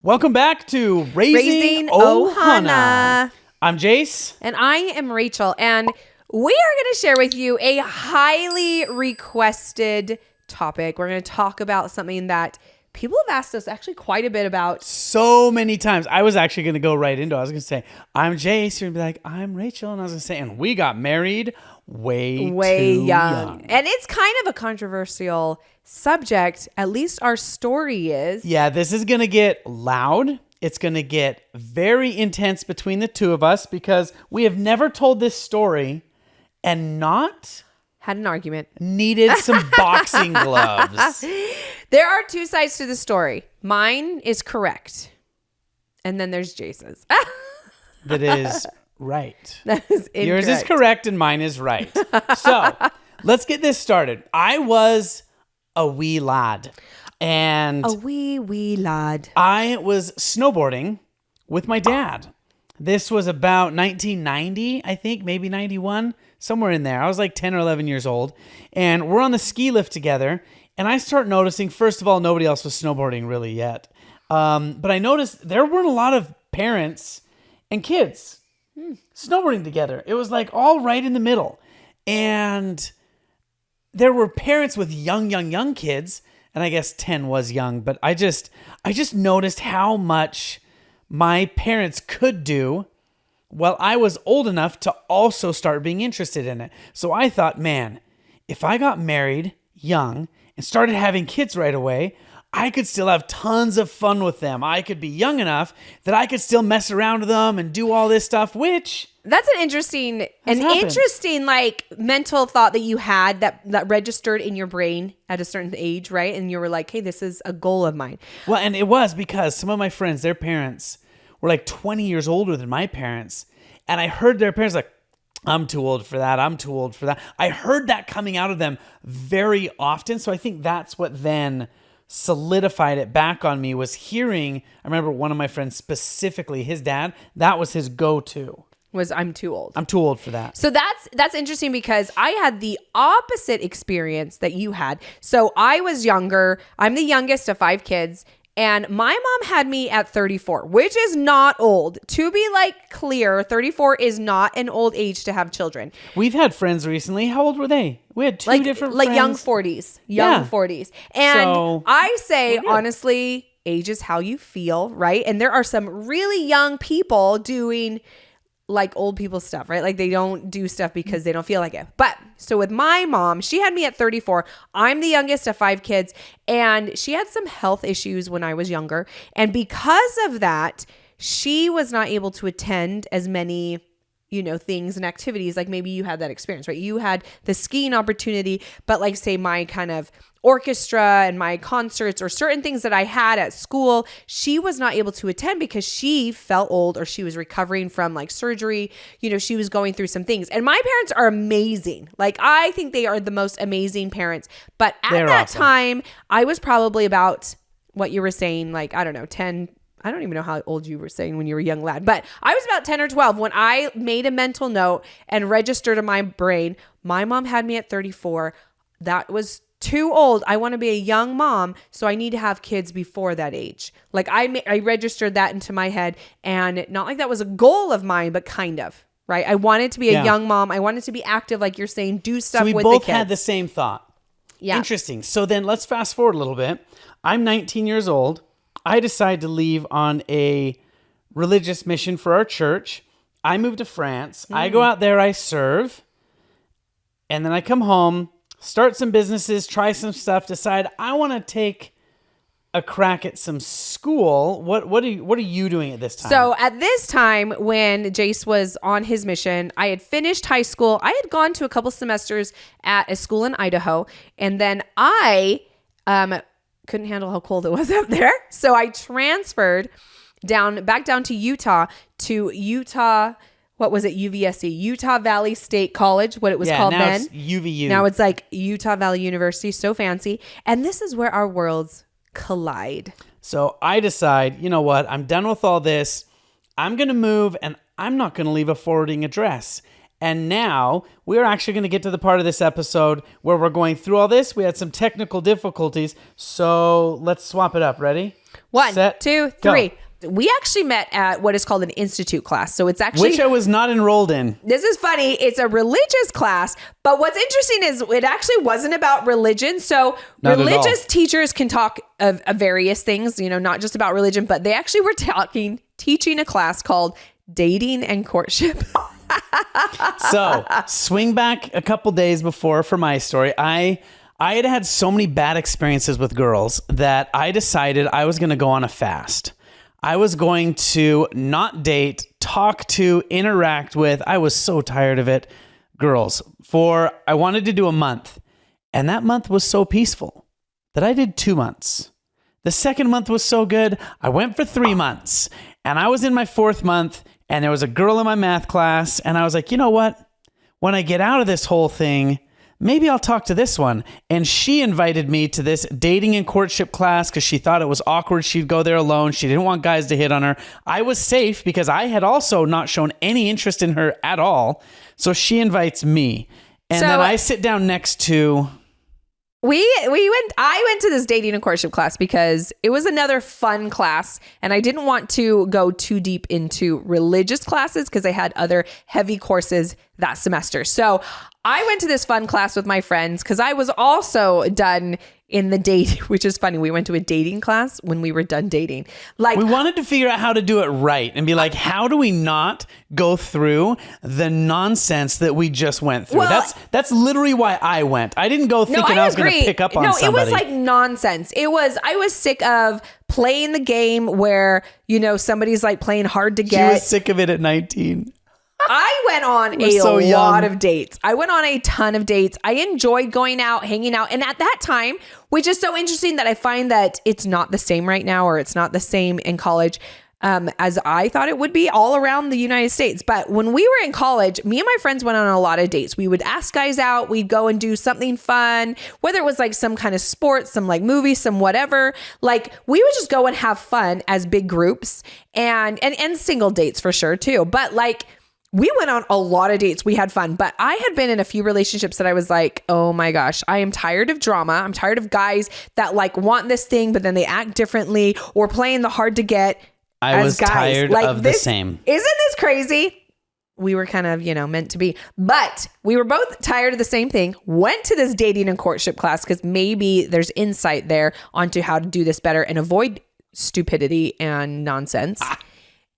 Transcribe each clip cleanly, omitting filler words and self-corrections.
Welcome back to Raising Ohana. I'm Jace. And I am Rachel. And we are going to share with you a highly requested topic. We're going to talk about something that people have asked us actually quite a bit about. So many times. I was actually going to go right into it. I was going to say, I'm Jace. You're going to be like, I'm Rachel. And I was going to say, and we got married way too young. And it's kind of a controversial subject. At least our story is. Yeah, this is going to get loud. It's going to get very intense between the two of us because we have never told this story and not had an argument. Needed some boxing gloves. There are two sides to the story. Mine is correct. And then there's Jace's. That is right. That is incorrect. Yours is correct and mine is right. So let's get this started. I was a wee lad. And a wee lad. I was snowboarding with my dad. This was about 1990, I think, maybe 91, somewhere in there. I was like 10 or 11 years old. And we're on the ski lift together. And I start noticing, first of all, nobody else was snowboarding really yet. But I noticed there weren't a lot of parents and kids snowboarding together. It was like all right in the middle. And there were parents with young kids. And I guess 10 was young. But I just noticed how much my parents could do while I was old enough to also start being interested in it. So I thought, man, if I got married young and started having kids right away, I could still have tons of fun with them. I could be young enough that I could still mess around with them and do all this stuff, which... That's an interesting like mental thought that you had that registered in your brain at a certain age, right? And you were like, hey, this is a goal of mine. Well, and it was because some of my friends, their parents were like 20 years older than my parents. And I heard their parents like, I'm too old for that. I'm too old for that. I heard that coming out of them very often. So I think that's what then solidified it back on me was hearing, I remember one of my friends specifically, his dad, that was his go-to. Was I'm too old. I'm too old for that. So that's interesting because I had the opposite experience that you had. So I was younger. I'm the youngest of 5 kids. And my mom had me at 34, which is not old. To be like clear, 34 is not an old age to have children. We've had friends recently. How old were they? We had two different friends. Like young 40s. Young 40s. And so, I say, honestly, age is how you feel, right? And there are some really young people doing like old people stuff, right? Like they don't do stuff because they don't feel like it. But so with my mom, she had me at 34. I'm the youngest of 5 kids and she had some health issues when I was younger. And because of that, she was not able to attend as many, things and activities. Like maybe you had that experience, right? You had the skiing opportunity, but like say my kind of orchestra and my concerts or certain things that I had at school, she was not able to attend because she felt old or she was recovering from like surgery. She was going through some things. And my parents are amazing. Like I think they are the most amazing parents. But at that time, I was probably about what you were saying, like, I don't know, 10. I don't even know how old you were saying when you were a young lad, but I was about 10 or 12 when I made a mental note and registered in my brain, my mom had me at 34. That was too old. I want to be a young mom, so I need to have kids before that age. Like I registered that into my head, and not like that was a goal of mine, but kind of, right? I wanted to be a young mom. I wanted to be active, like you're saying, do stuff with the kids. So we both had the same thought. Yeah. Interesting. So then let's fast forward a little bit. I'm 19 years old. I decide to leave on a religious mission for our church. I move to France. I go out there, I serve, and then I come home, start some businesses, try some stuff, decide I want to take a crack at some school. What are you doing at this time? So at this time, when Jace was on his mission, I had finished high school. I had gone to a couple semesters at a school in Idaho, and then I couldn't handle how cold it was up there. So I transferred back down to Utah, what was it? UVSC, Utah Valley State College, what it was called then. It's UVU. Now it's like Utah Valley University, so fancy. And this is where our worlds collide. So I decide, you know what? I'm done with all this. I'm going to move and I'm not going to leave a forwarding address. And now we're actually going to get to the part of this episode where we're going through all this. We had some technical difficulties, so let's swap it up. Ready? One, set, 2, 3. Go. We actually met at what is called an institute class. So it's actually... Which I was not enrolled in. This is funny. It's a religious class. But what's interesting is it actually wasn't about religion. So not religious teachers can talk of various things, not just about religion, but they actually were teaching a class called dating and courtship. So swing back a couple days before for my story. I had so many bad experiences with girls that I decided I was going to go on a fast. I was going to not date, talk to, interact with. I was so tired of it. Girls. I wanted to do a month. And that month was so peaceful that I did 2 months. The second month was so good. I went for 3 months. And I was in my 4th month. And there was a girl in my math class. And I was like, you know what? When I get out of this whole thing, maybe I'll talk to this one. And she invited me to this dating and courtship class because she thought it was awkward. She'd go there alone. She didn't want guys to hit on her. I was safe because I had also not shown any interest in her at all. So she invites me. And then I sit down next to... I went to this dating and courtship class because it was another fun class and I didn't want to go too deep into religious classes because I had other heavy courses that semester. So I went to this fun class with my friends because I was also done in the date, which is funny. We went to a dating class when we were done dating. Like, we wanted to figure out how to do it right and be like, how do we not go through the nonsense that we just went through? Well, that's literally why I went. I didn't go thinking I was going to pick up on somebody. No, it was like nonsense. I was sick of playing the game where, somebody's like playing hard to get. She was sick of it at 19. I went on a lot of dates. I went on a ton of dates. I enjoyed going out, hanging out. And at that time, which is so interesting that I find that it's not the same right now, or it's not the same in college as I thought it would be all around the United States. But when we were in college, me and my friends went on a lot of dates. We would ask guys out. We'd go and do something fun, whether it was like some kind of sport, some like movie, some whatever. Like we would just go and have fun as big groups and single dates for sure too. But like, we went on a lot of dates. We had fun, but I had been in a few relationships that I was like, oh my gosh, I am tired of drama. I'm tired of guys that like want this thing, but then they act differently or playing the hard to get. I was tired of the same. Isn't this crazy? We were kind of, meant to be, but we were both tired of the same thing. Went to this dating and courtship class because maybe there's insight there onto how to do this better and avoid stupidity and nonsense.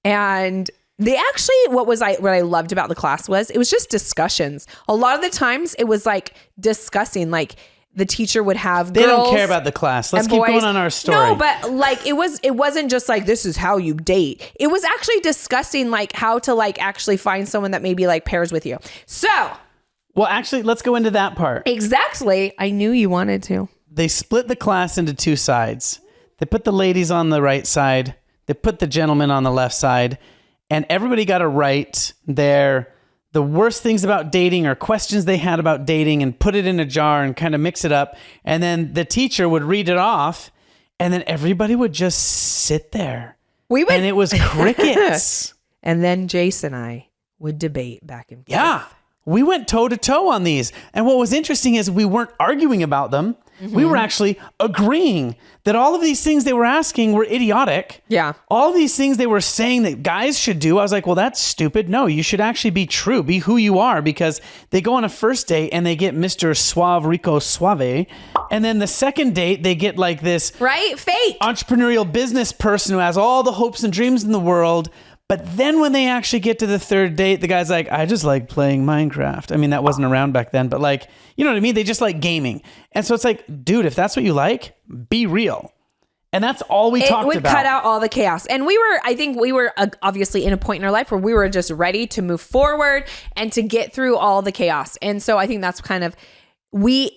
And they actually, what I loved about the class was it was just discussions. A lot of the times it was like discussing, like the teacher would have girls. They don't care about the class. Let's keep going on our story. No, but like it wasn't just like, this is how you date. It was actually discussing like how to like actually find someone that maybe like pairs with you. So. Well, actually, let's go into that part. Exactly. I knew you wanted to. They split the class into 2 sides. They put the ladies on the right side. They put the gentlemen on the left side. And everybody got to write the worst things about dating or questions they had about dating and put it in a jar and kind of mix it up. And then the teacher would read it off and then everybody would just sit there. And it was crickets. And then Jace and I would debate back and forth. Yeah. We went toe to toe on these. And what was interesting is we weren't arguing about them. Mm-hmm. We were actually agreeing that all of these things they were asking were idiotic. Yeah. All of these things they were saying that guys should do. I was like, well, that's stupid. No, you should actually be true. Be who you are, because they go on a first date and they get Mr. Suave Rico Suave. And then the second date, they get like this fake entrepreneurial business person who has all the hopes and dreams in the world. But then when they actually get to the third date, the guy's like, I just like playing Minecraft. I mean, that wasn't around back then, but like, you know what I mean? They just like gaming. And so it's like, dude, if that's what you like, be real. And that's all we talked about. It would cut out all the chaos. And I think we were obviously in a point in our life where we were just ready to move forward and to get through all the chaos. And so I think that's kind of, we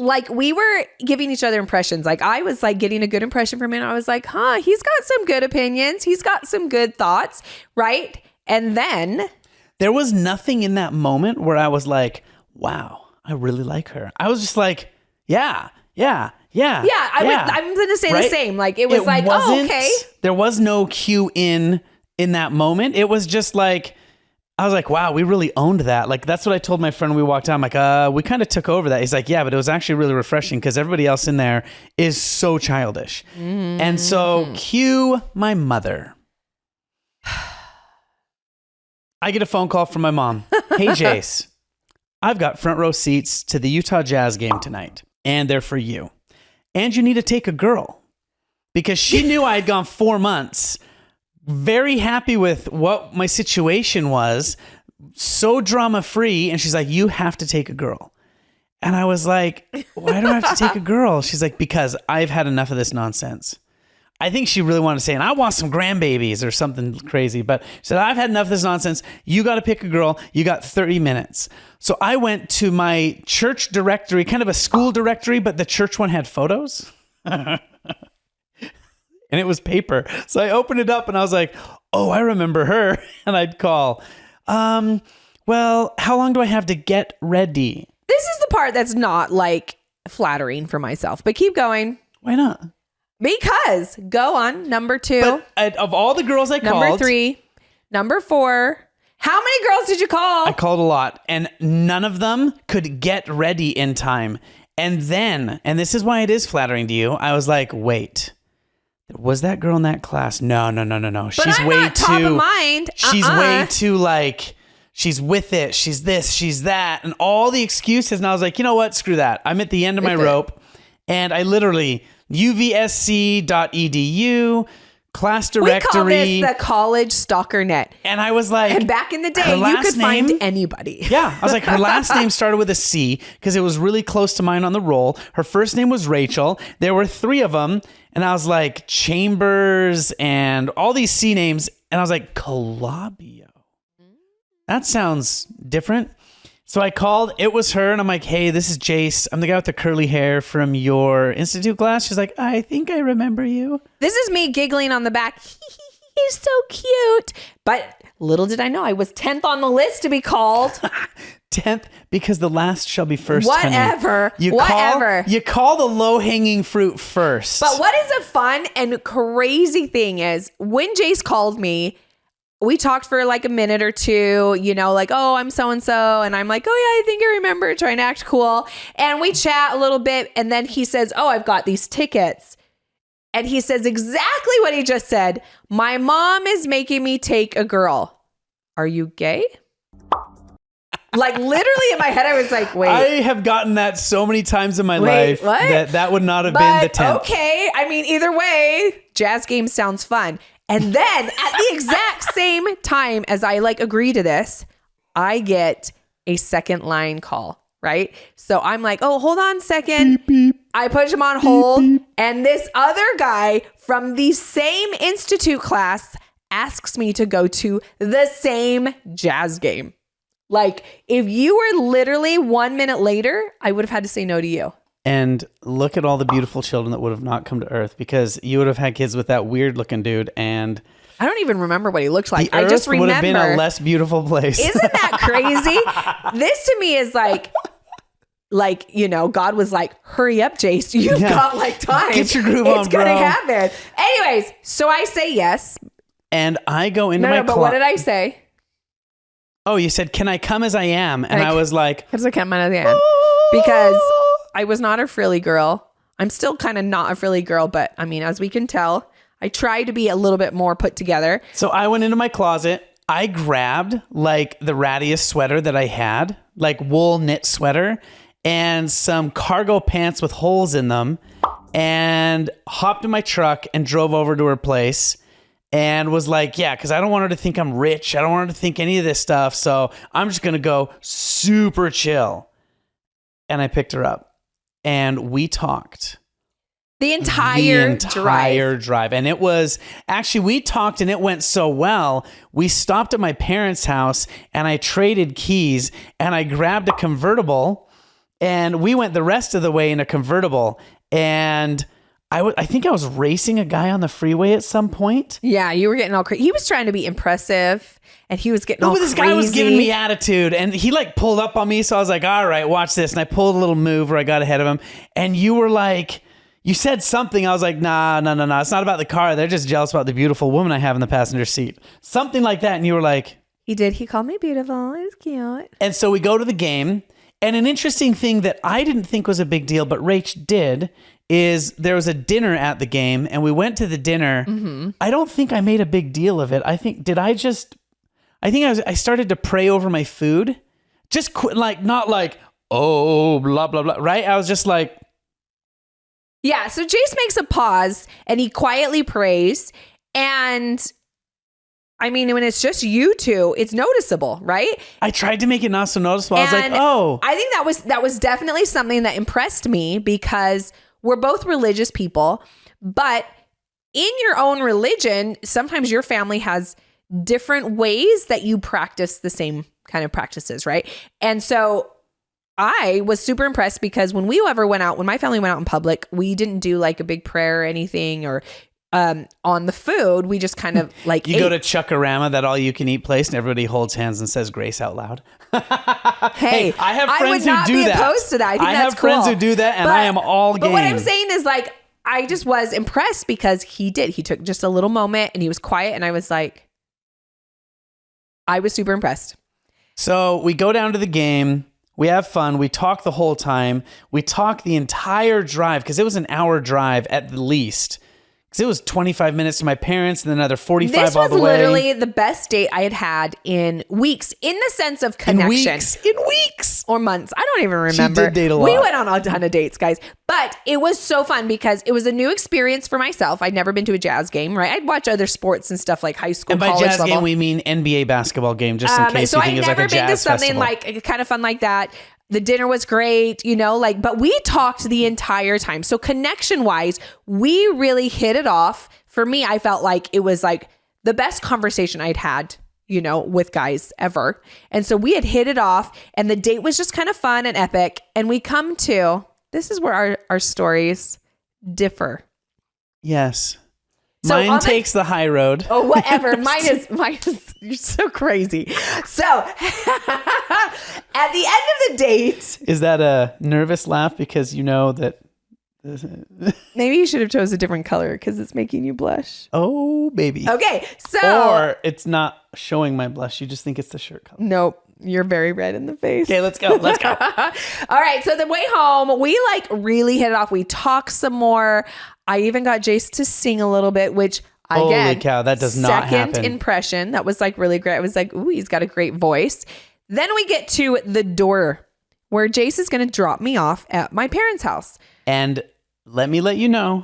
were giving each other impressions. Like I was like getting a good impression from him. I was like, he's got some good opinions. He's got some good thoughts. Right. And then there was nothing in that moment where I was like, wow, I really like her. I was just like, yeah. I'm going to say the same. Like it was like, oh, okay. There was no cue in that moment. It was just like, I was like, wow, we really owned that. Like, that's what I told my friend when we walked out. I'm like, we kind of took over that. He's like, yeah, but it was actually really refreshing because everybody else in there is so childish. Mm-hmm. And so cue my mother. I get a phone call from my mom. Hey, Jace, I've got front row seats to the Utah Jazz game tonight, and they're for you. And you need to take a girl. Because she knew I had gone 4 months, very happy with what my situation was, so drama-free, and she's like, you have to take a girl. And I was like, why do I have to take a girl? She's like, because I've had enough of this nonsense. I think she really wanted to say, and I want some grandbabies or something crazy. But she said, I've had enough of this nonsense. You got to pick a girl. You got 30 minutes. So I went to my church directory, kind of a school directory, but the church one had photos. And it was paper. So I opened it up and I was like, oh, I remember her. And I'd call, well, how long do I have to get ready? This is the part that's not like flattering for myself, but keep going. Why not? Because go on. Number 2. But of all the girls I called. Number 3. Number 4. How many girls did you call? I called a lot, and none of them could get ready in time. And then, and this is why it is flattering to you, I was like, wait, was that girl in that class? No. But she's way not top of mind. She's way too like, she's with it. She's this, she's that, and all the excuses. And I was like, you know what? Screw that. I'm at the end of my rope, and I literally uvsc.edu, class directory. We call this the college stalker net. And I was like, and back in the day, you could find anybody. Yeah. I was like, her last name started with a C because it was really close to mine on the roll. Her first name was Rachel. There were 3 of them. And I was like, Chambers and all these C names. And I was like, Calabio. That sounds different. So I called, it was her, and I'm like, hey, this is Jace. I'm the guy with the curly hair from your institute class. She's like, I think I remember you. This is me giggling on the back. He's so cute. But little did I know, I was 10th on the list to be called. 10th, because the last shall be first. Whatever. You call the low-hanging fruit first. But what is a fun and crazy thing is, when Jace called me, we talked for like a minute or two, you know, like, oh, I'm so-and-so. And I'm like, oh yeah, I think I remember, trying to act cool. And we chat a little bit. And then he says, oh, I've got these tickets. And he says exactly what he just said. My mom is making me take a girl. Are you gay? Like literally in my head, I was like, wait. I have gotten that so many times in my life that would not have been the 10th. Okay. I mean, either way, jazz game sounds fun. And then at the exact same time as I like agree to this, I get a second line call, right? So I'm like, oh, hold on a second. Beep, beep. I push him on hold. Beep, beep. And this other guy from the same institute class asks me to go to the same jazz game. Like if you were literally 1 minute later, I would have had to say no to you. And look at all the beautiful children that would have not come to Earth because you would have had kids with that weird looking dude. And I don't even remember what he looked like. I just remember. Would have been a less beautiful place. Isn't that crazy? This to me is like, you know, God was like, hurry up, Jace. You've got like time. Get your groove on, It's going to happen. Anyways, so I say yes. And I go into my but what did I say? Oh, you said, can I come as I am? And I was like, because I come as I am. Because I was not a frilly girl. I'm still kind of not a frilly girl, but I mean, as we can tell, I try to be a little bit more put together. So I went into my closet. I grabbed like the rattiest sweater that I had, like wool knit sweater, and some cargo pants with holes in them, and hopped in my truck and drove over to her place. And was like, yeah, because I don't want her to think I'm rich. I don't want her to think any of this stuff. So I'm just going to go super chill. And I picked her up. And we talked. The entire drive. And it was, actually, we talked and it went so well. We stopped at my parents' house and I traded keys. And I grabbed a convertible. And we went the rest of the way in a convertible. And I think I was racing a guy on the freeway at some point. Yeah, you were getting all crazy. He was trying to be impressive, and he was getting all crazy. This guy was giving me attitude, and he like pulled up on me, so I was like, all right, watch this. And I pulled a little move where I got ahead of him, and you were like, you said something. I was like, nah. It's not about the car. They're just jealous about the beautiful woman I have in the passenger seat. Something like that, and you were like, He did. He called me beautiful. It was cute. And so we go to the game. And an interesting thing that I didn't think was a big deal, but Rach did, is there was a dinner at the game, and we went to the dinner. Mm-hmm. I don't think I made a big deal of it. I think I started to pray over my food. Just not like, oh, blah, blah, blah, right? I was just like. Yeah, so Jace makes a pause, and he quietly prays, and I mean, when it's just you two, it's noticeable, right? I tried to make it not so noticeable. I was like, oh. I think that was definitely something that impressed me because we're both religious people, but in your own religion, sometimes your family has different ways that you practice the same kind of practices, right? And so I was super impressed because when my family went out in public, we didn't do like a big prayer or anything or on the food. We just kind of like you go to Chuckarama, that all you can eat place, and everybody holds hands and says grace out loud. Hey, I have friends who do that. Opposed to that. I think I that's have friends who do that, and I am all game. But what I'm saying is like, I just was impressed because he took just a little moment and he was quiet, and I was like, I was super impressed. So we go down to the game. We have fun. We talk the whole time. We talk the entire drive because it was an hour drive at the least. Because it was 25 minutes to my parents and then another 45 all the way. This was literally the best date I had in weeks, in the sense of connection. In weeks. Or months. I don't even remember. She did date a lot. We went on a ton of dates, guys. But it was so fun because it was a new experience for myself. I'd never been to a Jazz game, right? I'd watch other sports and stuff like high school, college level. And by Jazz game, we mean NBA basketball game, just in case you think it's like a Jazz festival. So I'd never been to something like kind of fun like that. The dinner was great, but we talked the entire time. So connection wise, we really hit it off. For me, I felt like it was like the best conversation I'd had, with guys ever. And so we had hit it off, and the date was just kind of fun and epic. And we come to, this is where our stories differ. Yes. So mine takes the high road. Oh, whatever. Mine is, you're so crazy. So at the end of the date. Is that a nervous laugh because you know that? Maybe you should have chose a different color because it's making you blush. Oh, baby. Okay. So. Or it's not showing my blush. You just think it's the shirt color. Nope. You're very red in the face. Okay, let's go. Let's go. All right. So the way home, we really hit it off. We talked some more. I even got Jace to sing a little bit, which again, holy cow, that does not happen. Second impression. That was really great. I was like, ooh, he's got a great voice. Then we get to the door where Jace is going to drop me off at my parents' house. And let me let you know,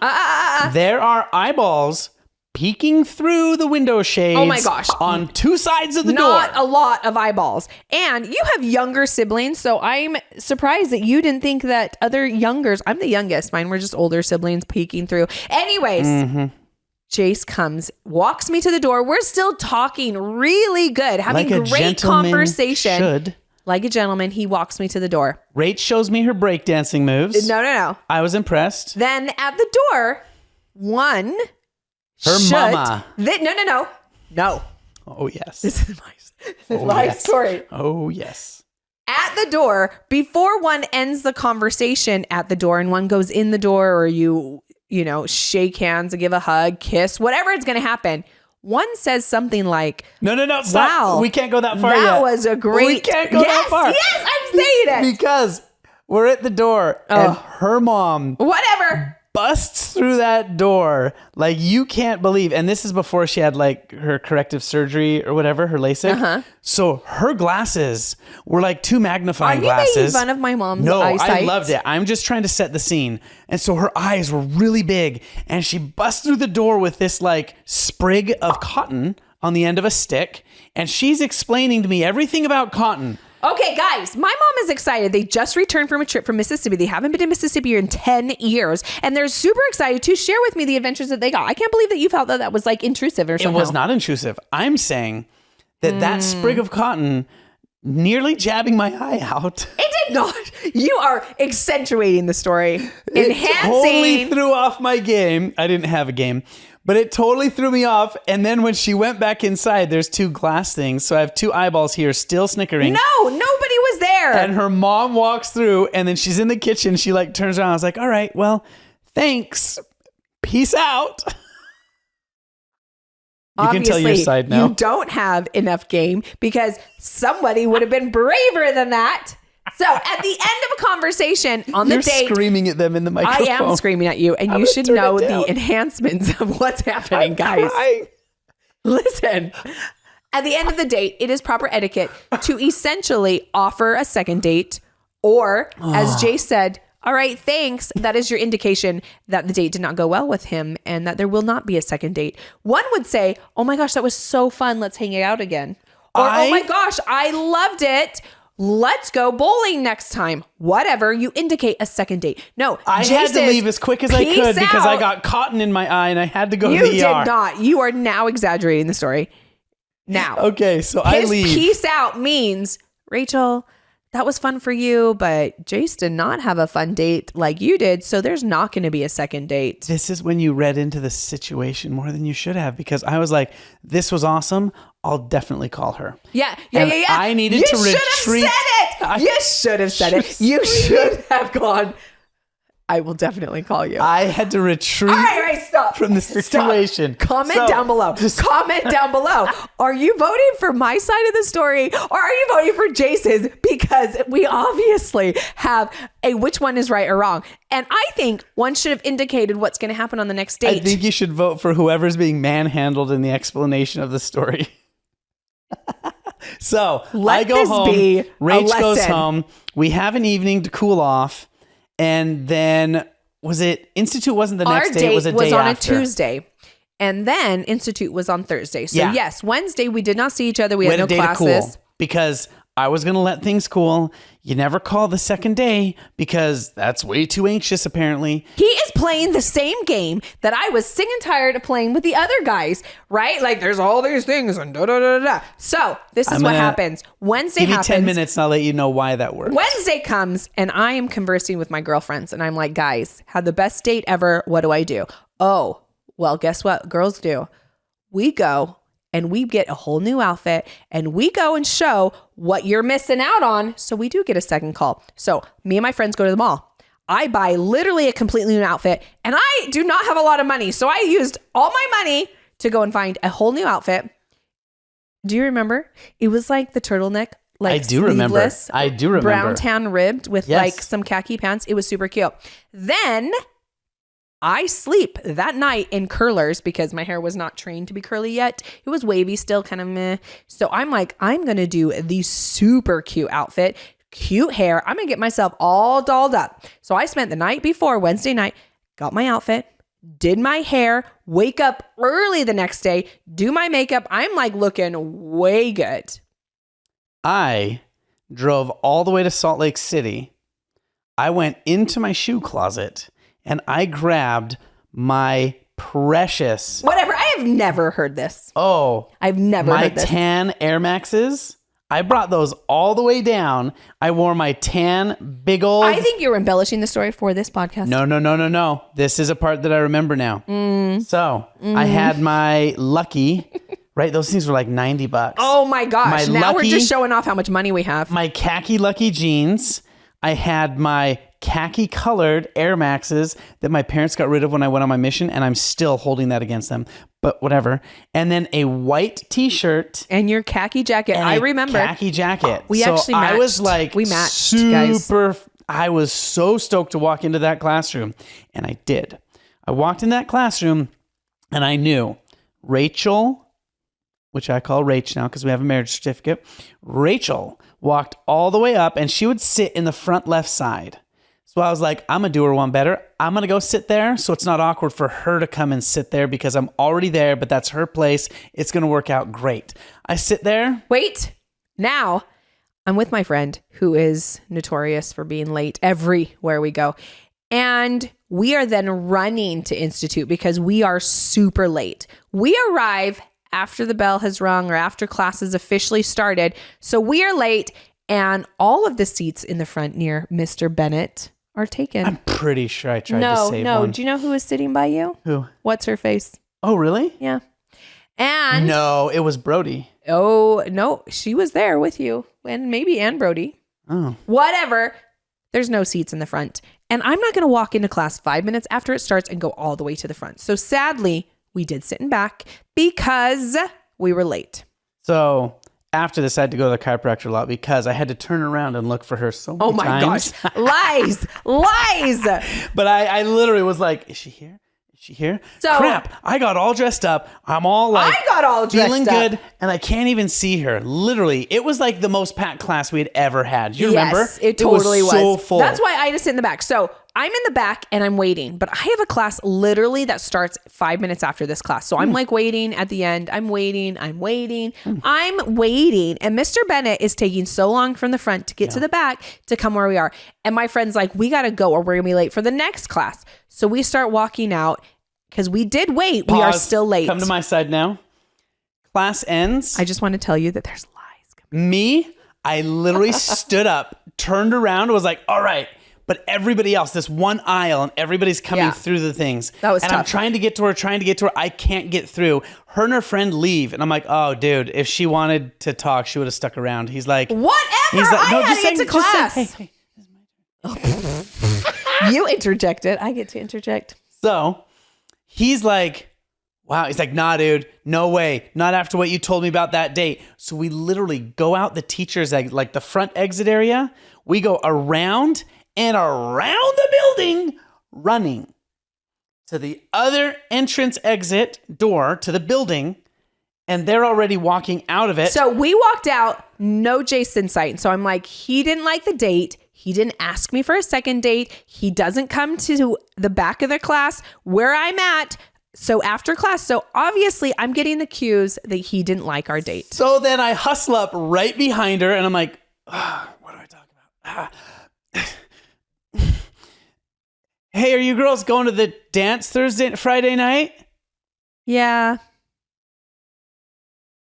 there are eyeballs peeking through the window shades. Oh my gosh. On two sides of the door. Not a lot of eyeballs. And you have younger siblings, so I'm surprised that you didn't think that other youngers, I'm the youngest, mine were just older siblings peeking through. Anyways, Jace comes, walks me to the door. We're still talking really good, having like great conversation. Should. Like a gentleman, he walks me to the door. Rach shows me her breakdancing moves. No. I was impressed. Then at the door, her mama. No. Oh, yes. This is my story. Oh, yes. At the door, before one ends the conversation at the door and one goes in the door or you shake hands and give a hug, kiss, whatever is going to happen, one says something like, No, stop. Wow, we can't go that far yet. That was a great... We can't go that far. Yes, I'm saying it. Because we're at the door and her mom... Whatever. Busts through that door like you can't believe. And this is before she had like her corrective surgery or whatever, her LASIK. So her glasses were like two magnifying glasses. Are you making fun of my mom's eyesight? I loved it. I'm just trying to set the scene. And so her eyes were really big and she busts through the door with this like sprig of cotton on the end of a stick. And she's explaining to me everything about cotton. Okay, guys, my mom is excited. They just returned from a trip from Mississippi. They haven't been to Mississippi in 10 years, and they're super excited to share with me the adventures that they got. I can't believe that you felt that was like intrusive or something. It was not intrusive. I'm saying that sprig of cotton nearly jabbing my eye out. It did not. You are accentuating the story. Enhancing. Totally threw off my game. I didn't have a game. But it totally threw me off. And then when she went back inside, there's two glass things. So I have two eyeballs here still snickering. No, nobody was there. And her mom walks through and then she's in the kitchen. She like turns around. I was like, all right, well, thanks. Peace out. You can tell your side now. You don't have enough game because somebody would have been braver than that. So at the end of a conversation on the date, you're screaming at them in the microphone. I am screaming at you, and you should know the enhancements of what's happening, guys. Listen, at the end of the date, it is proper etiquette to essentially offer a second date, or as Jay said, all right, thanks. That is your indication that the date did not go well with him and that there will not be a second date. One would say, oh my gosh, that was so fun. Let's hang out again. Or, oh my gosh, I loved it. Let's go bowling next time. Whatever, you indicate a second date. No, I had to leave as quick as I could because I got cotton in my eye and I had to go to the ER. You did not. You are now exaggerating the story. Now. Okay, so I leave. Peace out means, Rachel, that was fun for you, but Jace did not have a fun date like you did, so there's not going to be a second date. This is when you read into the situation more than you should have, because I was like, this was awesome. I'll definitely call her. Yeah. I needed to retreat. You should have said it. You should have gone, I will definitely call you. I had to retreat stop. from the situation. Comment down below. Comment down below. Are you voting for my side of the story or are you voting for Jace's? Because we obviously have a which one is right or wrong. And I think one should have indicated what's going to happen on the next date. I think you should vote for whoever's being manhandled in the explanation of the story. So I go home. Rach goes home. We have an evening to cool off. And then was it Institute wasn't the next day, it was a day after. Our date was on a Tuesday. And then Institute was on Thursday. So yes, Wednesday we did not see each other. We had no classes. To cool because I was going to let things cool. You never call the second day because that's way too anxious apparently. He is playing the same game that I was sick and tired of playing with the other guys, right? Like there's all these things and da-da-da-da-da. So this is what happens. Wednesday happens. Give me 10 minutes and I'll let you know why that works. Wednesday comes and I am conversing with my girlfriends and I'm like, guys, had the best date ever. What do I do? Oh, well, guess what girls do? We go and we get a whole new outfit and we go and show what you're missing out on. So we do get a second call. So me and my friends go to the mall. I buy literally a completely new outfit and I do not have a lot of money. So I used all my money to go and find a whole new outfit. Do you remember? It was like the turtleneck, like I do remember. Brown tan ribbed with like some khaki pants. It was super cute. Then I sleep that night in curlers because my hair was not trained to be curly yet. It was wavy still, kind of meh. So I'm like, I'm going to do the super cute outfit, cute hair. I'm going to get myself all dolled up. So I spent the night before, Wednesday night, got my outfit, did my hair, wake up early the next day, do my makeup. I'm like looking way good. I drove all the way to Salt Lake City. I went into my shoe closet and I grabbed my precious... Whatever. I have never heard this. Oh. I've never heard this. My tan Air Maxes. I brought those all the way down. I wore my tan big old... I think you're embellishing the story for this podcast. No. This is a part that I remember now. So I had my Lucky... Right? Those things were like $90. Oh my gosh. Now we're just showing off how much money we have. My khaki Lucky jeans. I had my khaki colored Air Maxes that my parents got rid of when I went on my mission, and I'm still holding that against them, but whatever. And then a white t-shirt. And your khaki jacket. I remember. Khaki jacket. We actually matched. I was like, we matched, guys. I was so stoked to walk into that classroom, and I did. I walked in that classroom, and I knew Rachel, which I call Rach now because we have a marriage certificate. Rachel walked all the way up and she would sit in the front left side. So I was like, I'm going to do her one better. I'm going to go sit there so it's not awkward for her to come and sit there because I'm already there, but that's her place. It's going to work out great. I sit there. Wait, now I'm with my friend who is notorious for being late everywhere we go. And we are then running to Institute because we are super late. We arrive after the bell has rung or after class has officially started. So we are late and all of the seats in the front near Mr. Bennett are taken. I'm pretty sure I tried to save one. No. Do you know who was sitting by you? Who? What's her face? Oh, really? Yeah. And no, it was Brody. Oh, no. She was there with you and maybe Ann Brody. Oh. Whatever. There's no seats in the front. And I'm not going to walk into class 5 minutes after it starts and go all the way to the front. So sadly, we did sit in back because we were late. So after this, I had to go to the chiropractor a lot because I had to turn around and look for her so many times. Oh my gosh. Lies. But I literally was like, is she here? Is she here? So, crap. I got all dressed up. I'm all like, I got all dressed feeling up. good. And I can't even see her. Literally, it was like the most packed class we had ever had. Do you remember? Yes, it totally was. So full. That's why I had to sit in the back. So I'm in the back and I'm waiting, but I have a class literally that starts 5 minutes after this class. So I'm like waiting at the end. I'm waiting. And Mr. Bennett is taking so long from the front to get to the back to come where we are. And my friend's like, we got to go or we're going to be late for the next class. So we start walking out because we did wait. Pause. We are still late. Come to my side now. Class ends. I just want to tell you that there's lies coming. Me, I literally stood up, turned around, was like, all right. But everybody else, this one aisle, and everybody's coming through the things. That was and tough. I'm trying to get to her. I can't get through. Her and her friend leave. And I'm like, oh, dude, if she wanted to talk, she would have stuck around. He's like, whatever. He's like, I had to get to class. Hey, this is my turn. You interjected. I get to interject. So he's like, wow. He's like, nah, dude, no way. Not after what you told me about that date. So we literally go out the teacher's exit, like the front exit area. We go around and around the building, running to the other entrance exit door to the building. And they're already walking out of it. So we walked out, no Jason sight. So I'm like, he didn't like the date. He didn't ask me for a second date. He doesn't come to the back of the class where I'm at. So after class, so obviously I'm getting the cues that he didn't like our date. So then I hustle up right behind her and I'm like, what do I talk about? Hey, are you girls going to the dance Friday night? Yeah.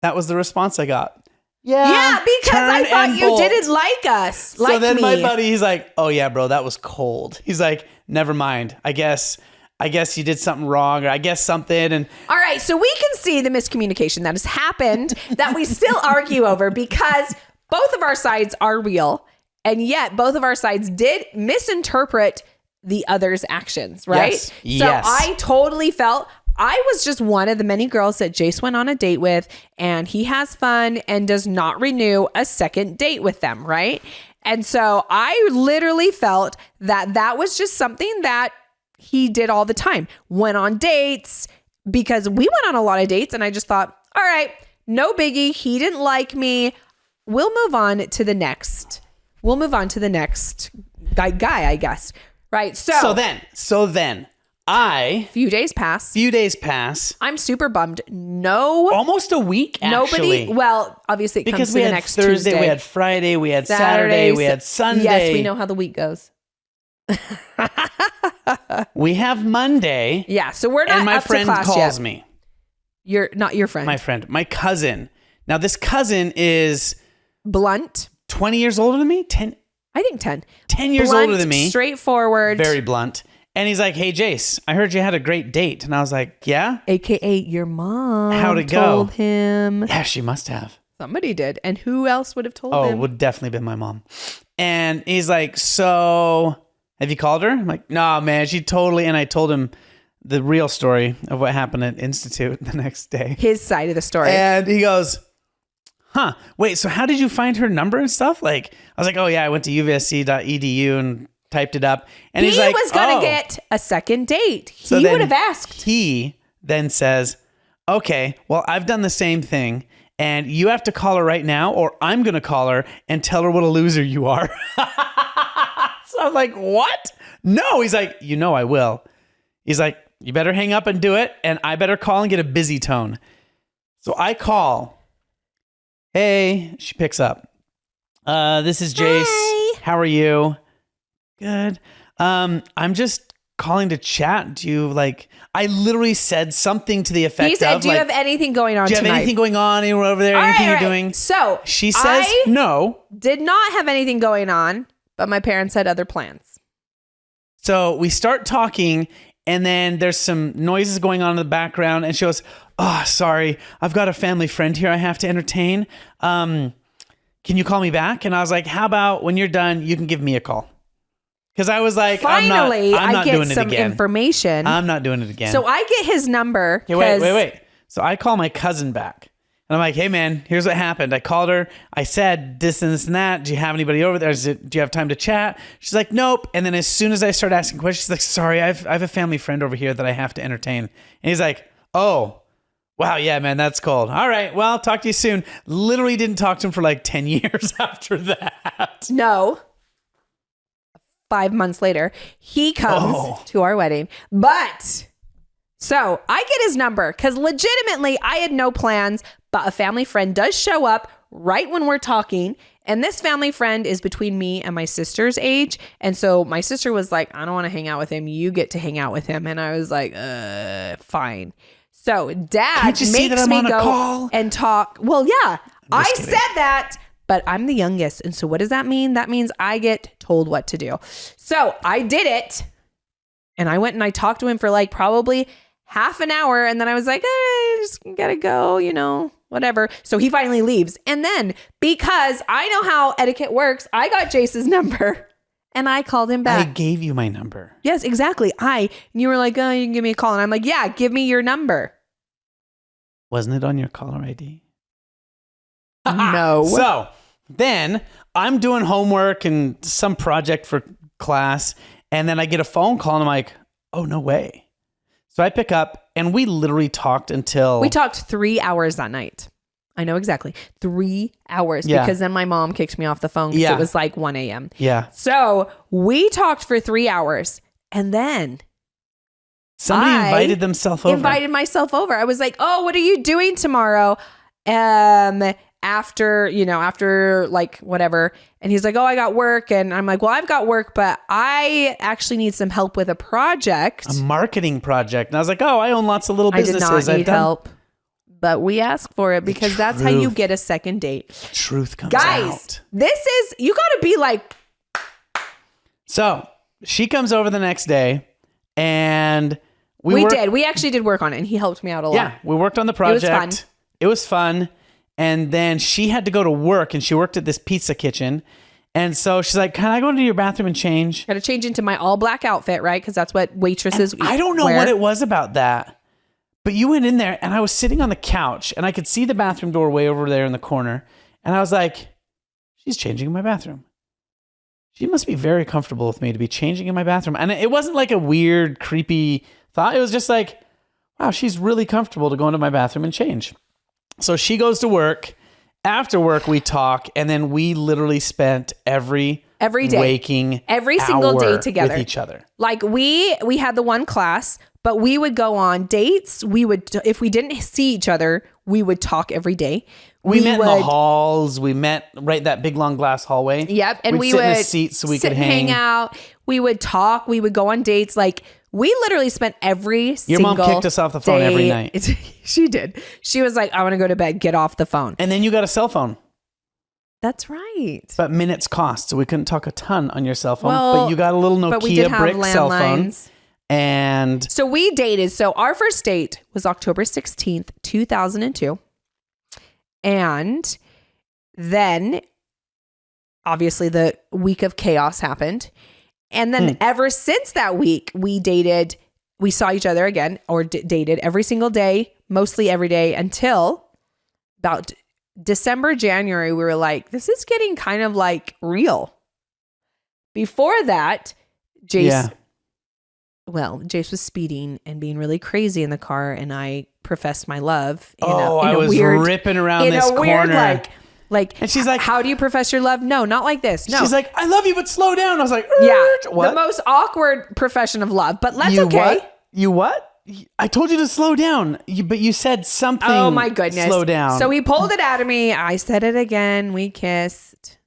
That was the response I got. Yeah, because I thought you didn't like us. So then my buddy, he's like, oh yeah, bro, that was cold. He's like, never mind. I guess you did something wrong, or I guess something. And all right, so we can see the miscommunication that has happened that we still argue over because both of our sides are real. And yet both of our sides did misinterpret the other's actions, right? Yes. So Yes. I totally felt I was just one of the many girls that Jace went on a date with, and he has fun and does not renew a second date with them, right? And so I literally felt that that was just something that he did all the time. Went on dates because we went on a lot of dates, and I just thought, all right, no biggie. He didn't like me. We'll move on to the next. We'll move on to the next guy, I guess. Right. So then few days pass. I'm super bummed. No. Almost a week, actually. Nobody. Well, obviously it comes to the next Thursday, Tuesday. we had Friday, we had Saturday, we had Sunday. Yes, we know how the week goes. We have Monday. Yeah. So we're not and my up friend to class calls yet. me. You're not your friend. My friend. My cousin. Now this cousin is blunt. 20 years older than me? 10. I think 10. 10 years Blunt, older than me. Straightforward. Very blunt. And he's like, hey, Jace, I heard you had a great date. And I was like, yeah? AKA your mom. How'd it go? Told him. Yeah, she must have. Somebody did. And who else would have told him? Oh, it would definitely been my mom. And he's like, so have you called her? I'm like, no, man, she totally. And I told him the real story of what happened at Institute the next day. His side of the story. And he goes, huh, wait, so how did you find her number and stuff? Like, I was like, oh yeah, I went to uvsc.edu and typed it up. And he's like, was going to get a second date. So He then would have asked. He then says, okay, well, I've done the same thing. And you have to call her right now, or I'm going to call her and tell her what a loser you are. So I'm like, what? No. He's like, you know I will. He's like, you better hang up and do it. And I better call and get a busy tone. So I call. Hey, she picks up. This is Jace. Hi. How are you? Good. I'm just calling to chat. Do you I literally said something to the effect of, he said, do you have anything going on tonight? Do you have anything going on anywhere over there? Anything you're doing? So she says no. Did not have anything going on, but my parents had other plans. So we start talking, and then there's some noises going on in the background, and she goes, oh, sorry, I've got a family friend here I have to entertain. Can you call me back? And I was like, how about when you're done, you can give me a call? Because I was like, finally, I'm not I doing get it some again. information. I'm not doing it again. So I get his number. Okay, wait. So I call my cousin back. And I'm like, hey, man, here's what happened. I called her. I said this and this and that. Do you have anybody over there? Do you have time to chat? She's like, nope. And then as soon as I start asking questions, she's like, sorry, I have a family friend over here that I have to entertain. And he's like, oh, wow, yeah, man, that's cold. All right, well, talk to you soon. Literally didn't talk to him for like 10 years after that. No. 5 months later, he comes to our wedding. But so I get his number because legitimately I had no plans, but a family friend does show up right when we're talking. And this family friend is between me and my sister's age. And so my sister was like, I don't want to hang out with him. You get to hang out with him. And I was like, fine. So dad makes me go and talk. Well, yeah, I said that, but I'm the youngest. And so what does that mean? That means I get told what to do. So I did it. And I went and I talked to him for like probably half an hour. And then I was like, I just gotta go, whatever. So he finally leaves. And then because I know how etiquette works, I got Jace's number and I called him back. I gave you my number. Yes, exactly. You were like, oh, you can give me a call. And I'm like, yeah, give me your number. Wasn't it on your caller ID? No. So then I'm doing homework and some project for class. And then I get a phone call and I'm like, oh, no way. So I pick up and we literally talked until... We talked 3 hours that night. I know exactly. 3 hours. Yeah. Because then my mom kicked me off the phone because it was like 1 a.m. Yeah. So we talked for 3 hours and then... Somebody invited themselves over. Invited myself over. I was like, oh, what are you doing tomorrow? After like whatever. And he's like, oh, I got work. And I'm like, well, I've got work, but I actually need some help with a project. A marketing project. And I was like, oh, I own lots of little businesses. I did not need help, but we asked for it because that's how you get a second date. Truth comes out. Guys, you got to be like. So she comes over the next day and we actually did work on it and he helped me out a lot. Yeah, we worked on the project. It was fun. And then she had to go to work and she worked at this pizza kitchen. And so she's like, can I go into your bathroom and change? Got to change into my all black outfit, right? Because that's what waitresses wear. I don't know what it was about that. But you went in there and I was sitting on the couch and I could see the bathroom door way over there in the corner. And I was like, she's changing in my bathroom. She must be very comfortable with me to be changing in my bathroom. And it wasn't like a weird, creepy thought. It was just like, wow, she's really comfortable to go into my bathroom and change. So she goes to work. After work, we talk, and then we literally spent every day, waking every single day together with each other. Like we had the one class, but we would go on dates. We would, if we didn't see each other, we would talk every day. We met in the halls. We met that big long glass hallway. Yep, and we sit would in the seats so we could hang out. We would talk. We would go on dates. Like we literally spent every single Your mom kicked us off the phone every night. She did. She was like, I want to go to bed. Get off the phone. And then you got a cell phone. That's right. But minutes cost, so we couldn't talk a ton on your cell phone. But you got a little Nokia brick cell phone. And so we dated. So our first date was October 16th, 2002. And then obviously the week of chaos happened. And then ever since that week, we saw each other again or dated every single day, mostly every day until about December, January. We were like, this is getting kind of like real. Before that, Jace was speeding and being really crazy in the car. And I professed my love. I was ripping around this corner. And she's like, how do you profess your love? No, not like this. No. She's like, I love you, but slow down. I was like, what? The most awkward profession of love, but that's okay. You what? I told you to slow down, but you said something. Oh my goodness. Slow down. So he pulled it out of me. I said it again. We kissed.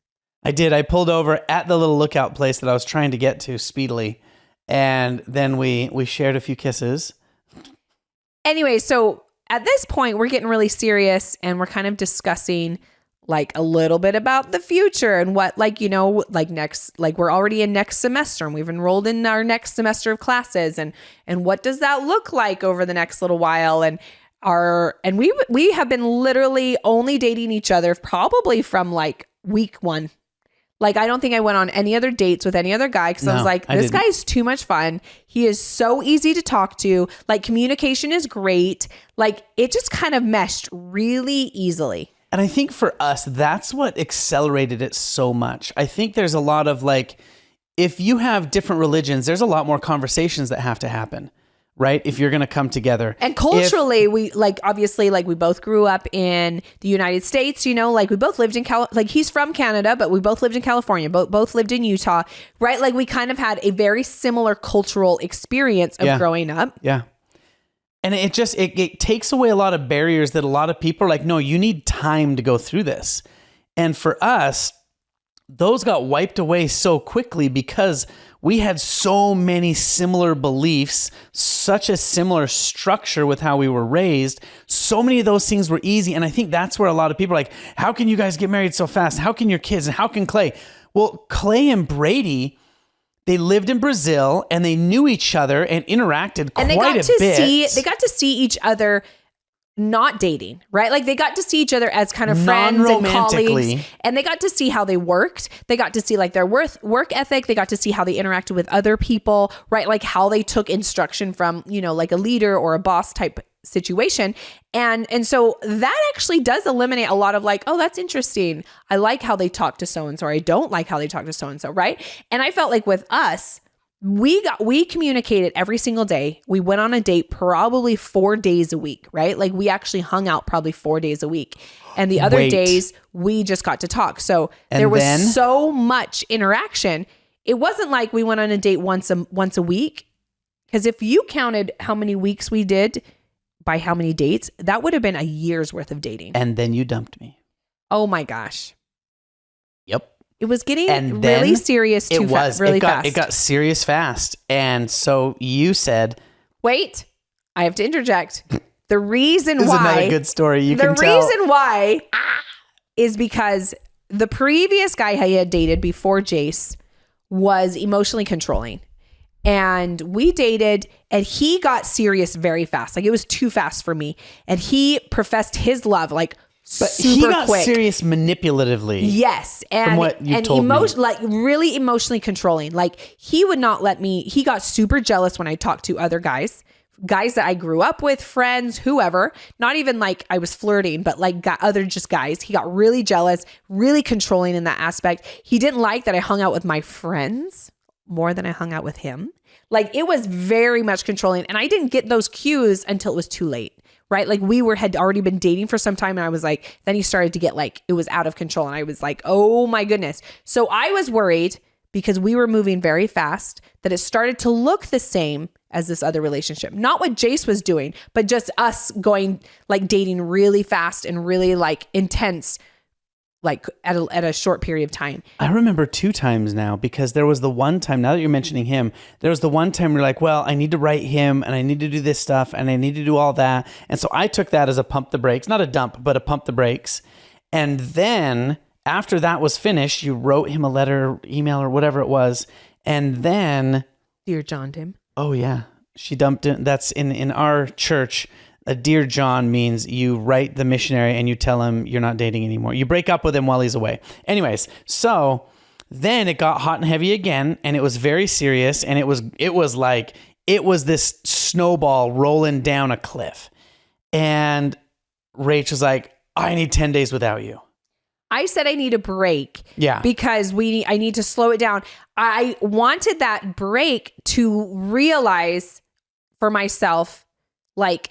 I did. I pulled over at the little lookout place that I was trying to get to speedily. And then we shared a few kisses. Anyway, so at this point, we're getting really serious and we're kind of discussing like a little bit about the future and what, we're already in next semester and we've enrolled in our next semester of classes and what does that look like over the next little while? And we have been literally only dating each other probably from like week one. Like, I don't think I went on any other dates with any other guy because I was like, this guy is too much fun. He is so easy to talk to. Like, communication is great. Like, it just kind of meshed really easily. And I think for us, that's what accelerated it so much. I think there's a lot of like, if you have different religions, there's a lot more conversations that have to happen. Right? If you're going to come together. And culturally, we like, obviously, like we both grew up in the United States, you know, like we both lived in like he's from Canada, but we both lived in California, both lived in Utah, right? Like we kind of had a very similar cultural experience of growing up. Yeah. And it just, it takes away a lot of barriers that a lot of people are like, no, you need time to go through this. And for us, those got wiped away so quickly because we had so many similar beliefs, such a similar structure with how we were raised. So many of those things were easy. And I think that's where a lot of people are like, how can you guys get married so fast? How can your kids? And how can Clay? Well, Clay and Brady, they lived in Brazil and they knew each other and interacted quite a bit. They got to see each other not dating, right? Like they got to see each other as kind of friends and colleagues, and they got to see how they worked. They got to see like their work ethic. They got to see how they interacted with other people, right? Like how they took instruction from, you know, like a leader or a boss type situation. And so that actually does eliminate a lot of like, oh, that's interesting. I like how they talk to so-and-so, or I don't like how they talk to so-and-so, right? And I felt like with us, we communicated every single day. We went on a date probably 4 days a week, right? Like we actually hung out probably 4 days a week. And the other days we just got to talk. So there was so much interaction. It wasn't like we went on a date once a week. Because if you counted how many weeks we did by how many dates, that would have been a year's worth of dating. And then you dumped me. Oh my gosh. Yep. It was getting really serious fast. It got serious fast. And so you said, wait, I have to interject. The reason this why. This is another good story. The reason why is because the previous guy I had dated before Jace was emotionally controlling. And we dated and he got serious very fast. Like it was too fast for me. And he professed his love like but super he got quick. Serious manipulatively. Yes. And, from what you told me. Like really emotionally controlling. Like he would not let me, he got super jealous when I talked to other guys that I grew up with, friends, whoever, not even like I was flirting, but like other just guys. He got really jealous, really controlling in that aspect. He didn't like that I hung out with my friends more than I hung out with him. Like it was very much controlling. And I didn't get those cues until it was too late. Right? Like had already been dating for some time and I was like, then he started to get like, it was out of control. And I was like, oh my goodness. So I was worried because we were moving very fast that it started to look the same as this other relationship. Not what Jace was doing, but just us going like dating really fast and really like intense, like at a short period of time. I remember 2 times now because there was the one time, now that you're mentioning him, there was the one time we're like, well, I need to write him and I need to do this stuff and I need to do all that. And so I took that as a pump the brakes, not a dump, but a pump the brakes. And then after that was finished, you wrote him a letter, email or whatever it was. And then... Dear John Tim. Oh yeah. She dumped it. That's in our church. A Dear John means you write the missionary and you tell him you're not dating anymore. You break up with him while he's away. Anyways, so then it got hot and heavy again and it was very serious and it was this snowball rolling down a cliff. And Rach was like, I need 10 days without you. I said I need a break. Yeah. Because I need to slow it down. I wanted that break to realize for myself, like,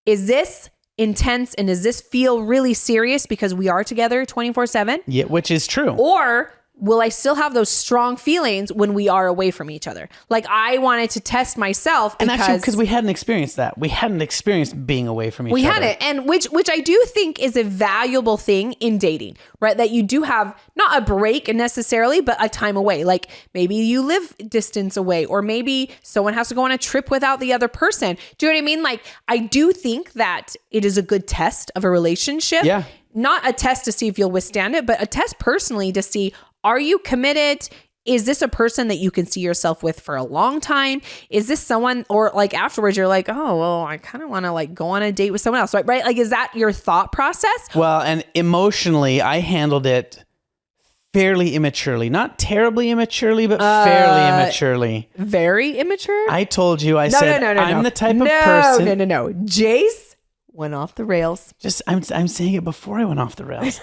is this intense and does this feel really serious because we are together 24/7? Yeah, which is true. Or will I still have those strong feelings when we are away from each other? Like I wanted to test myself because... And actually, because we hadn't experienced that. We hadn't experienced being away from each other. We hadn't. And which I do think is a valuable thing in dating, right? That you do have not a break necessarily, but a time away. Like maybe you live distance away or maybe someone has to go on a trip without the other person. Do you know what I mean? Like I do think that it is a good test of a relationship. Yeah. Not a test to see if you'll withstand it, but a test personally to see, are you committed? Is this a person that you can see yourself with for a long time? Is this someone, or like afterwards you're like, oh, well, I kind of want to like go on a date with someone else, right? Like, is that your thought process? Well, and emotionally, I handled it fairly immaturely, not terribly immaturely, but fairly immaturely. Very immature? I told you, I said, no. I'm the type of person. No. Jace went off the rails. I'm saying it before I went off the rails.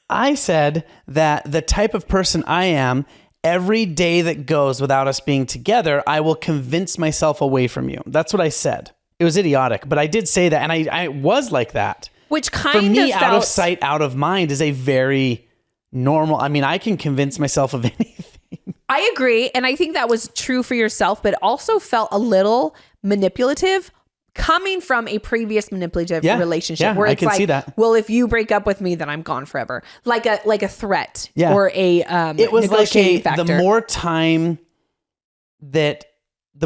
I said that the type of person I am, every day that goes without us being together, I will convince myself away from you. That's what I said. It was idiotic, but I did say that, and I was like that. Which kind for me, of out of sight, out of mind is a very normal. I mean, I can convince myself of anything. I agree, and I think that was true for yourself, but also felt a little manipulative coming from a previous manipulative relationship where it's I can see that. Well, if you break up with me, then I'm gone forever. Like a threat or a it was like factor. The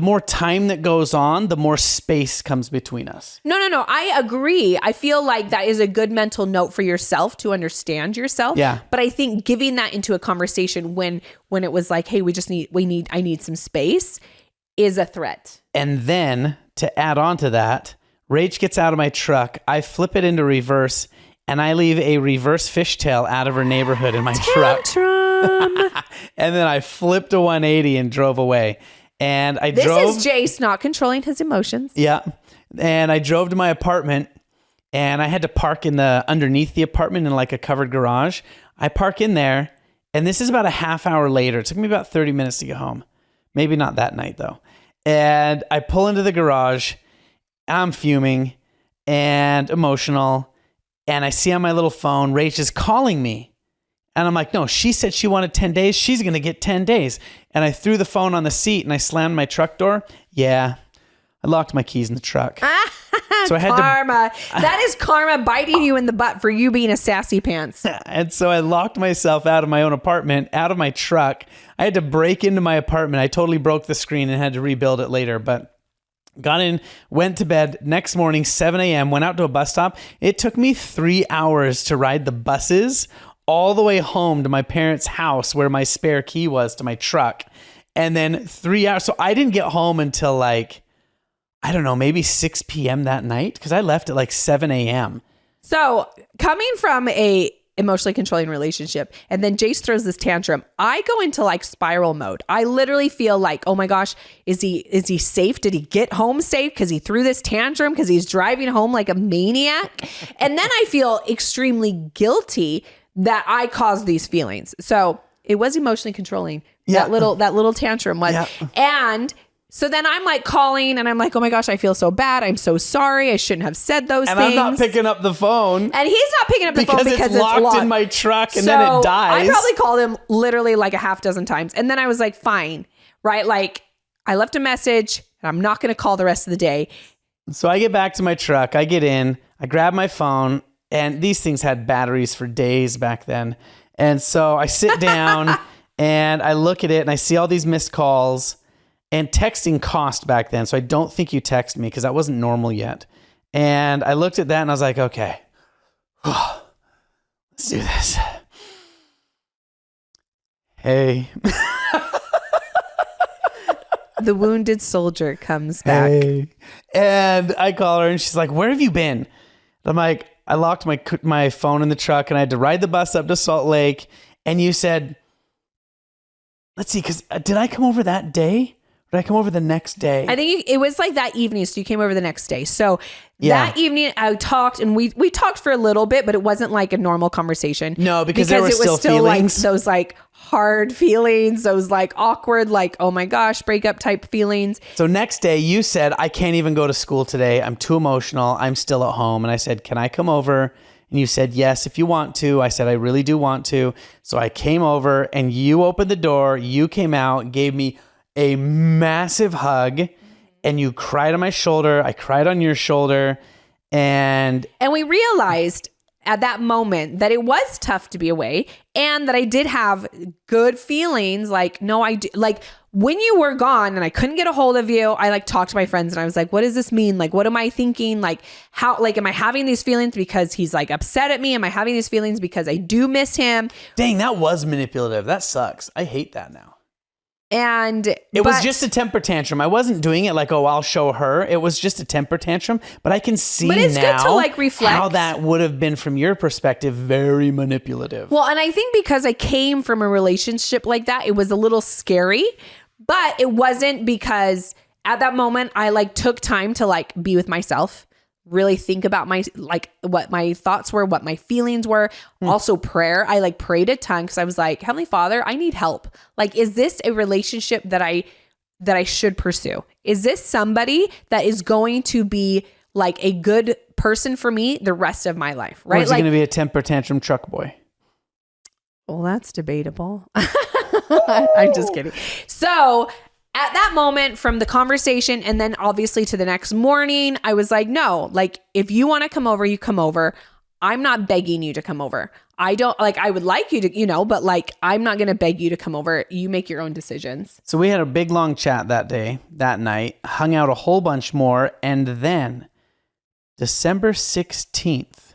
more time that goes on, the more space comes between us. No. I agree. I feel like that is a good mental note for yourself to understand yourself. Yeah. But I think giving that into a conversation when it was like, hey, I need some space is a threat. And then to add on to that, Rach gets out of my truck. I flip it into reverse and I leave a reverse fishtail out of her neighborhood in my truck. And then I flipped a 180 and drove away. And This is Jace not controlling his emotions. Yeah. And I drove to my apartment and I had to park underneath the apartment in like a covered garage. I park in there and this is about a half hour later. It took me about 30 minutes to get home. Maybe not that night though. And I pull into the garage. I'm fuming and emotional. And I see on my little phone, Rach is calling me. And I'm like, no, she said she wanted 10 days. She's going to get 10 days. And I threw the phone on the seat and I slammed my truck door. Yeah. I locked my keys in the truck. So I had karma. That is karma biting you in the butt for you being a sassy pants. And so I locked myself out of my own apartment, out of my truck. I had to break into my apartment. I totally broke the screen and had to rebuild it later. But got in, went to bed. Next morning, 7 a.m., went out to a bus stop. It took me 3 hours to ride the buses all the way home to my parents' house where my spare key was to my truck. And then 3 hours. So I didn't get home until like, I don't know, maybe 6 p.m. that night because I left at like 7 a.m. So coming from a emotionally controlling relationship and then Jace throws this tantrum, I go into like spiral mode. I literally feel like, oh my gosh, is he safe? Did he get home safe? Because he threw this tantrum because he's driving home like a maniac. And then I feel extremely guilty that I caused these feelings. So it was emotionally controlling. Yeah. That little tantrum was. Yeah. And so then I'm like calling and I'm like, oh my gosh, I feel so bad. I'm so sorry. I shouldn't have said those things. And I'm not picking up the phone. And he's not picking up the phone because it's locked in my truck and then it dies. I probably called him literally like a half dozen times. And then I was like, fine, right? Like I left a message and I'm not going to call the rest of the day. So I get back to my truck. I get in, I grab my phone. And these things had batteries for days back then. And so I sit down and I look at it and I see all these missed calls. And texting cost back then. So I don't think you text me because that wasn't normal yet. And I looked at that and I was like, okay, let's do this. Hey. The wounded soldier comes back. Hey. And I call her and she's like, where have you been? And I'm like, I locked my phone in the truck and I had to ride the bus up to Salt Lake. And you said, let's see, because did I come over that day? Did I come over the next day? I think it was like that evening. So you came over the next day. So that evening I talked and we talked for a little bit, but it wasn't like a normal conversation. No, because there were it was still feelings. Like those like hard feelings, those like awkward, like, oh my gosh, breakup type feelings. So next day you said, I can't even go to school today. I'm too emotional. I'm still at home. And I said, can I come over? And you said, yes, if you want to. I said, I really do want to. So I came over and you opened the door. You came out, gave me a massive hug and you cried on my shoulder. I cried on your shoulder. And we realized at that moment that it was tough to be away and that I did have good feelings. Like, no, I do. Like when you were gone and I couldn't get a hold of you, I like talked to my friends and I was like, what does this mean? Like, what am I thinking? Like how, like, am I having these feelings because he's like upset at me? Am I having these feelings because I do miss him? Dang, that was manipulative. That sucks. I hate that now. And it was just a temper tantrum. I wasn't doing it like, oh, I'll show her. It was just a temper tantrum. But I can see now good to like reflect how that would have been from your perspective, very manipulative. Well, and I think because I came from a relationship like that, it was a little scary, but it wasn't because at that moment I like took time to like be with myself, really think about my, like what my thoughts were, what my feelings were. Also prayer. I like prayed a ton because I was like, Heavenly Father, I need help. Like, is this a relationship that I should pursue? Is this somebody that is going to be like a good person for me the rest of my life? Right. Or is he going to be a temper tantrum truck boy? Well, that's debatable. I'm just kidding. So at that moment, from the conversation and then obviously to the next morning, I was like, no, like if you want to come over, you come over. I'm not begging you to come over. I don't like, I would like you to, but like, I'm not going to beg you to come over. You make your own decisions. So we had a big long chat that night, hung out a whole bunch more. And then December 16th,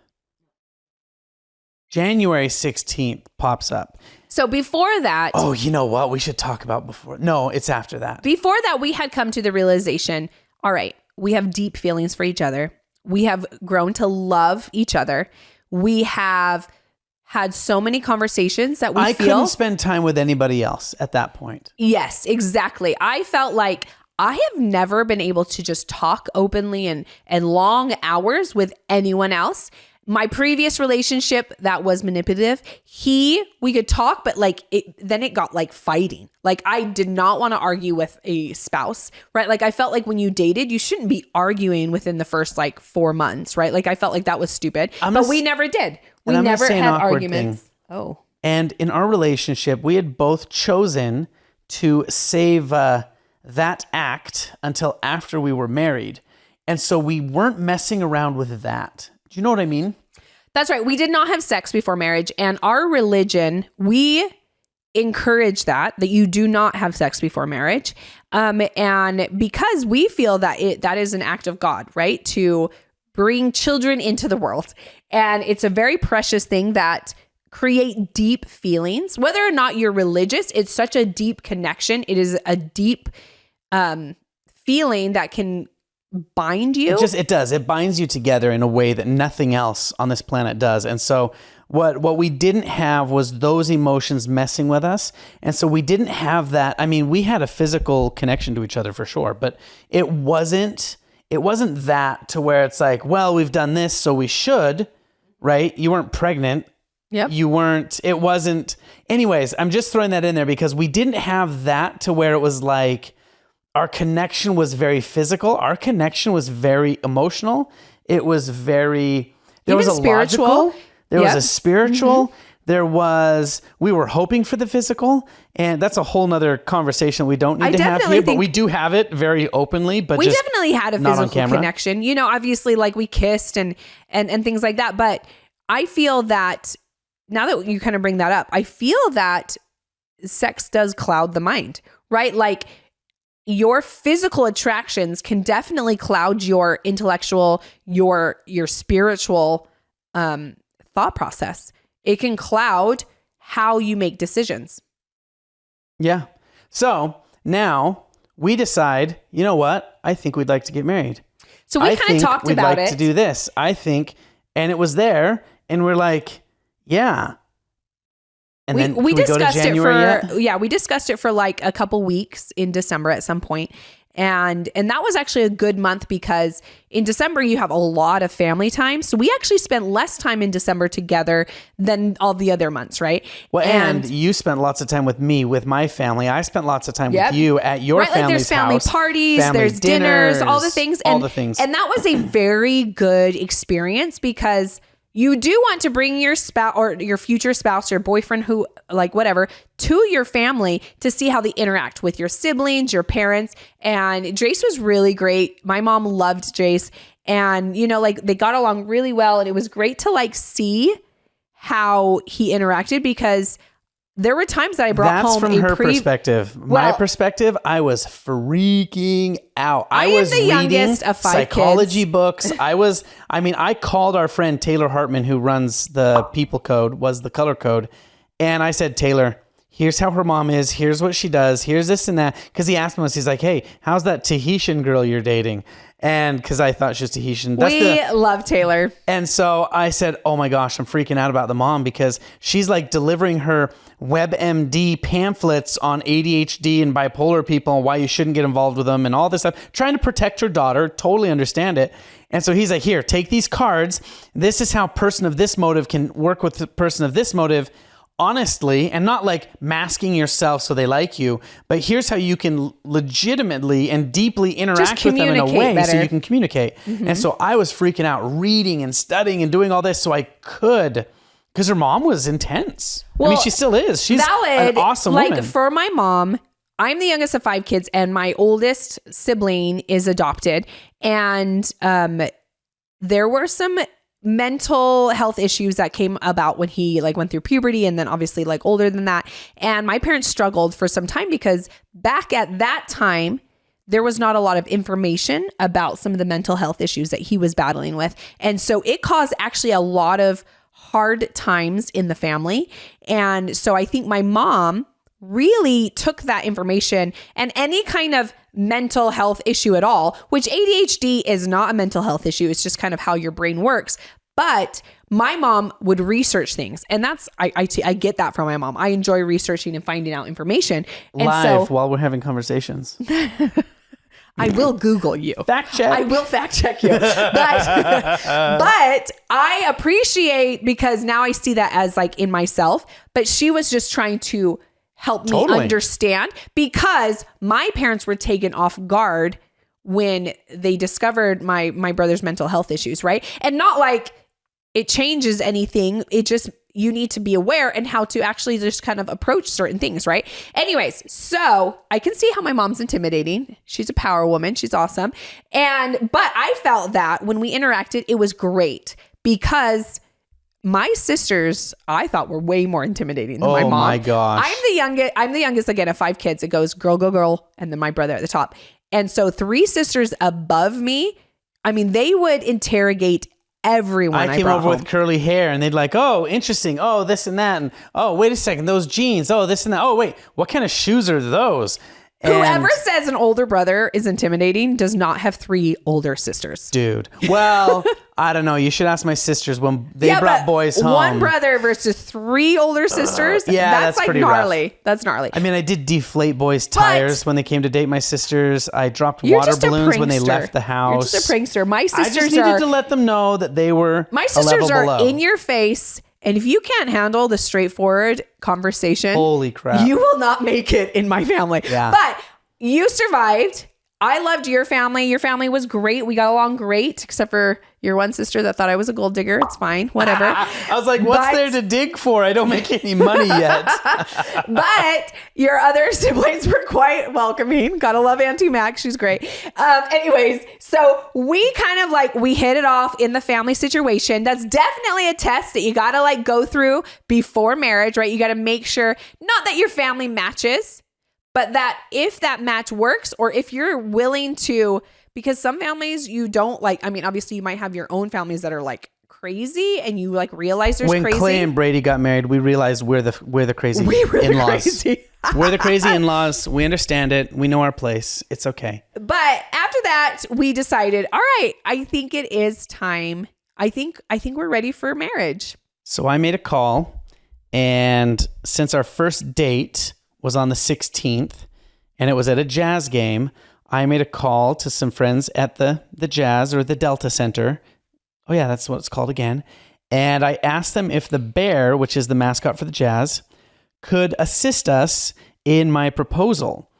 January 16th pops up. So before that... Oh, you know what? We should talk about before. No, it's after that. Before that, we had come to the realization, all right, we have deep feelings for each other. We have grown to love each other. We have had so many conversations that I couldn't spend time with anybody else at that point. Yes, exactly. I felt like I have never been able to just talk openly and long hours with anyone else. My previous relationship that was manipulative, we could talk, but like then it got like fighting. Like I did not want to argue with a spouse, right? Like I felt like when you dated, you shouldn't be arguing within the first like 4 months, right? Like I felt like that was stupid, but we never did. We never had arguments. Thing. Oh. And in our relationship, we had both chosen to save that act until after we were married. And so we weren't messing around with that. Do you know what I mean? That's right. We did not have sex before marriage, and our religion, we encourage that you do not have sex before marriage. And because we feel that that is an act of God, right? To bring children into the world. And it's a very precious thing that create deep feelings, whether or not you're religious, it's such a deep connection. It is a deep feeling that can bind you. It does. It binds you together in a way that nothing else on this planet does. And so what we didn't have was those emotions messing with us. And so we didn't have that. I mean, we had a physical connection to each other for sure, but it wasn't that to where it's like, well, we've done this, so we should, right? You weren't pregnant. Yep. It wasn't. Anyways, I'm just throwing that in there because we didn't have that to where it was like, our connection was very physical. Our connection was very emotional. It was very, there was a spiritual. Logical, there was a spiritual, we were hoping for the physical. And that's a whole nother conversation we don't need to have here, but we do have it very openly, but we definitely had a physical connection. Obviously like we kissed and things like that. But I feel that now that you kind of bring that up, I feel that sex does cloud the mind, right? Like, your physical attractions can definitely cloud your intellectual, your spiritual thought process. It can cloud how you make decisions. Yeah. So now we decide, you know what? I think we'd like to get married. So we kind of talked about it. We'd like to do this. I think, and it was there, and we're like, yeah. And then we discussed we discussed it for like a couple weeks in December at some point. And that was actually a good month because in December you have a lot of family time. So we actually spent less time in December together than all the other months, right? Well, and you spent lots of time with me, with my family. I spent lots of time with you at your family's like there's family house, parties, there's dinners, all the things. All the things. And that was a very good experience because you do want to bring your spouse or your future spouse, your boyfriend, who like whatever, to your family to see how they interact with your siblings, your parents. And Jace was really great. My mom loved Jace. And, like they got along really well. And it was great to like see how he interacted because there were times that I brought home from her perspective. My perspective, I was freaking out. I was the youngest of 5 psychology books. I called our friend Taylor Hartman, who runs the People Code, was the Color Code. And I said, Taylor, here's how her mom is. Here's what she does. Here's this and that. Because he asked me once, he's like, hey, how's that Tahitian girl you're dating? And because I thought she was Tahitian. We love Taylor. And so I said, oh my gosh, I'm freaking out about the mom because she's like delivering her WebMD pamphlets on ADHD and bipolar people and why you shouldn't get involved with them and all this stuff, trying to protect her daughter. Totally understand it. And so he's like, here, take these cards. This is how person of this motive can work with the person of this motive honestly, and not like masking yourself so they like you, but here's how you can legitimately and deeply interact with them in a way better. So you can communicate. Mm-hmm. And so I was freaking out, reading and studying and doing all this so I could, because her mom was intense. Well, I mean, she still is. She's an awesome woman. Like for my mom, I'm the youngest of 5 kids and my oldest sibling is adopted. And there were some mental health issues that came about when he like went through puberty and then obviously like older than that. And my parents struggled for some time because back at that time, there was not a lot of information about some of the mental health issues that he was battling with. And so it caused actually a lot of hard times in the family. And so I think my mom really took that information and any kind of mental health issue at all, which ADHD is not a mental health issue. It's just kind of how your brain works. But my mom would research things. And that's, I get that from my mom. I enjoy researching and finding out information. And live while we're having conversations. I will Google you. Fact check. I will fact check you. But I appreciate, because now I see that as like in myself, but she was just trying to help me understand, because my parents were taken off guard when they discovered my brother's mental health issues, right? And not like it changes anything. It just, you need to be aware and how to actually just kind of approach certain things, right? Anyways, so I can see how my mom's intimidating. She's a power woman. She's awesome. But I felt that when we interacted, it was great because my sisters, I thought, were way more intimidating than my mom. Oh my gosh. I'm the youngest again of 5 kids. It goes girl, go girl, and then my brother at the top. And so 3 sisters above me, I mean, they would interrogate everyone. I came over with curly hair and they'd like, oh, interesting. Oh, this and that. And oh, wait a second, those jeans. Oh, this and that. Oh, wait, what kind of shoes are those? Whoever says an older brother is intimidating does not have 3 older sisters. Dude. Well, I don't know. You should ask my sisters when they brought boys home. 1 brother versus 3 older sisters. That's like pretty gnarly. Rough. That's gnarly. I mean, I did deflate boys' tires when they came to date my sisters. I dropped water balloons when they left the house. You're just a prankster. My sisters I just needed to let them know that they were my sisters are in your face. And if you can't handle the straightforward conversation, holy crap, you will not make it in my family. Yeah. But you survived. I loved your family. Your family was great. We got along great, except for your one sister that thought I was a gold digger. It's fine. Whatever. I was like, what's there to dig for? I don't make any money yet. But your other siblings were quite welcoming. Gotta love Auntie Mac. She's great. Anyways, so we kind of like, we hit it off in the family situation. That's definitely a test that you gotta like go through before marriage, right? You gotta make sure, not that your family matches, but that if that match works, or if you're willing to, because some families you don't like, I mean, obviously you might have your own families that are like crazy and you like realize there's crazy. When Clay and Brady got married, we realized we're the crazy in-laws. We're the crazy in-laws. We understand it. We know our place. It's okay. But after that, we decided, all right, I think it is time. I think we're ready for marriage. So I made a call, and since our first date was on the 16th and it was at a jazz game, I made a call to some friends at the Jazz, or the Delta Center. Oh yeah, that's what it's called again. And I asked them if the bear, which is the mascot for the Jazz, could assist us in my proposal.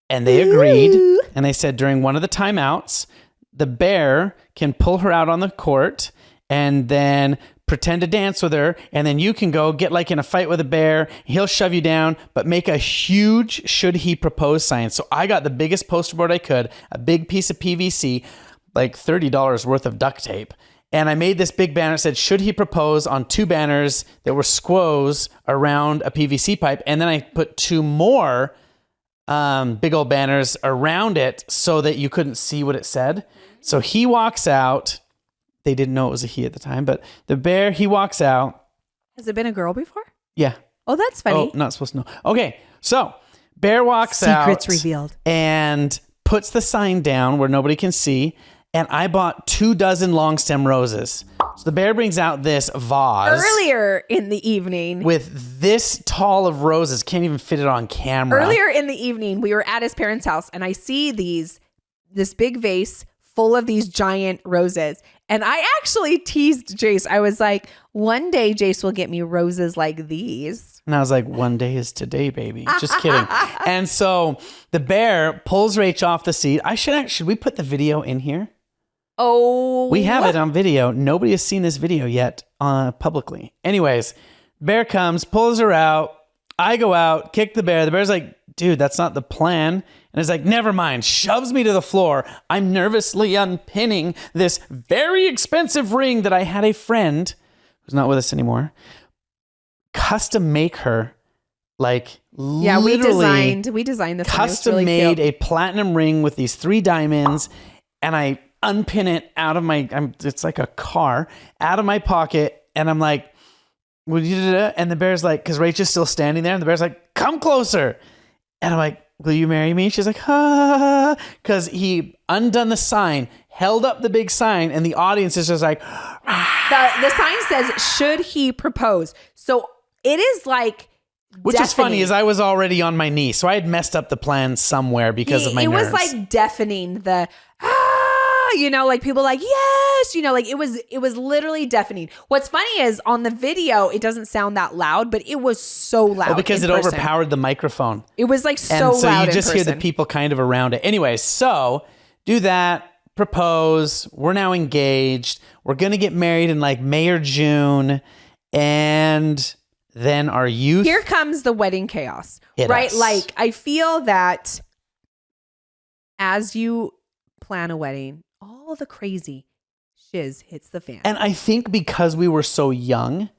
And they agreed. And they said during one of the timeouts, the bear can pull her out on the court and then pretend to dance with her, and then you can go get like in a fight with a bear. He'll shove you down, but make a huge should he propose sign. So I got the biggest poster board I could, a big piece of PVC, like $30 worth of duct tape. And I made this big banner that said, should he propose, on 2 banners that were squoze around a PVC pipe. And then I put 2 more big old banners around it so that you couldn't see what it said. So he walks out. They didn't know it was a he at the time, but the bear, he walks out. Has it been a girl before? Yeah. Oh, that's funny. Oh, not supposed to know. Okay, so Bear walks Secrets out. revealed. And puts the sign down where nobody can see. And I bought 24 long stem roses. So the bear brings out this vase. Earlier in the evening. With this tall of roses. Can't even fit it on camera. Earlier in the evening, we were at his parents' house and I see this big vase full of these giant roses. And I actually teased Jace. I was like, one day Jace will get me roses like these. And I was like, one day is today, baby. Just kidding. And so the bear pulls Rach off the seat. Should we put the video in here? Oh. We have it on video. Nobody has seen this video yet publicly. Anyways, bear comes, pulls her out. I go out, kick the bear. The bear's like, dude, that's not the plan. And it's like, never mind, shoves me to the floor. I'm nervously unpinning this very expensive ring that I had a friend who's not with us anymore custom make her, like, yeah, we designed this custom really made cute. a platinum ring with these 3 diamonds, and I unpin it out of my it's like a car out of my pocket, and I'm like, "Would you do that?" And the bear's like, because Rachel's still standing there, and the bear's like, "Come closer," and I'm like, "Will you marry me?" She's like, "Ha," because he undone the sign, held up the big sign, and the audience is just like, the sign says, "Should he propose?" So it is like, which deafening. is funny, is I was already on my knee, so I had messed up the plan somewhere because of my nerves. It was like deafening. Like people like, yes, like it was literally deafening. What's funny is on the video, it doesn't sound that loud, but it was so loud. Well, because it overpowered the microphone. It was like so loud. And so you just in hear the person. people kind of around it. Anyways, so do that, propose. We're now engaged. We're going to get married in like May or June. And then our youth. Here comes the wedding chaos, right? Us. Like I feel that as you plan a wedding, all the crazy shiz hits the fan. And I think because we were so young,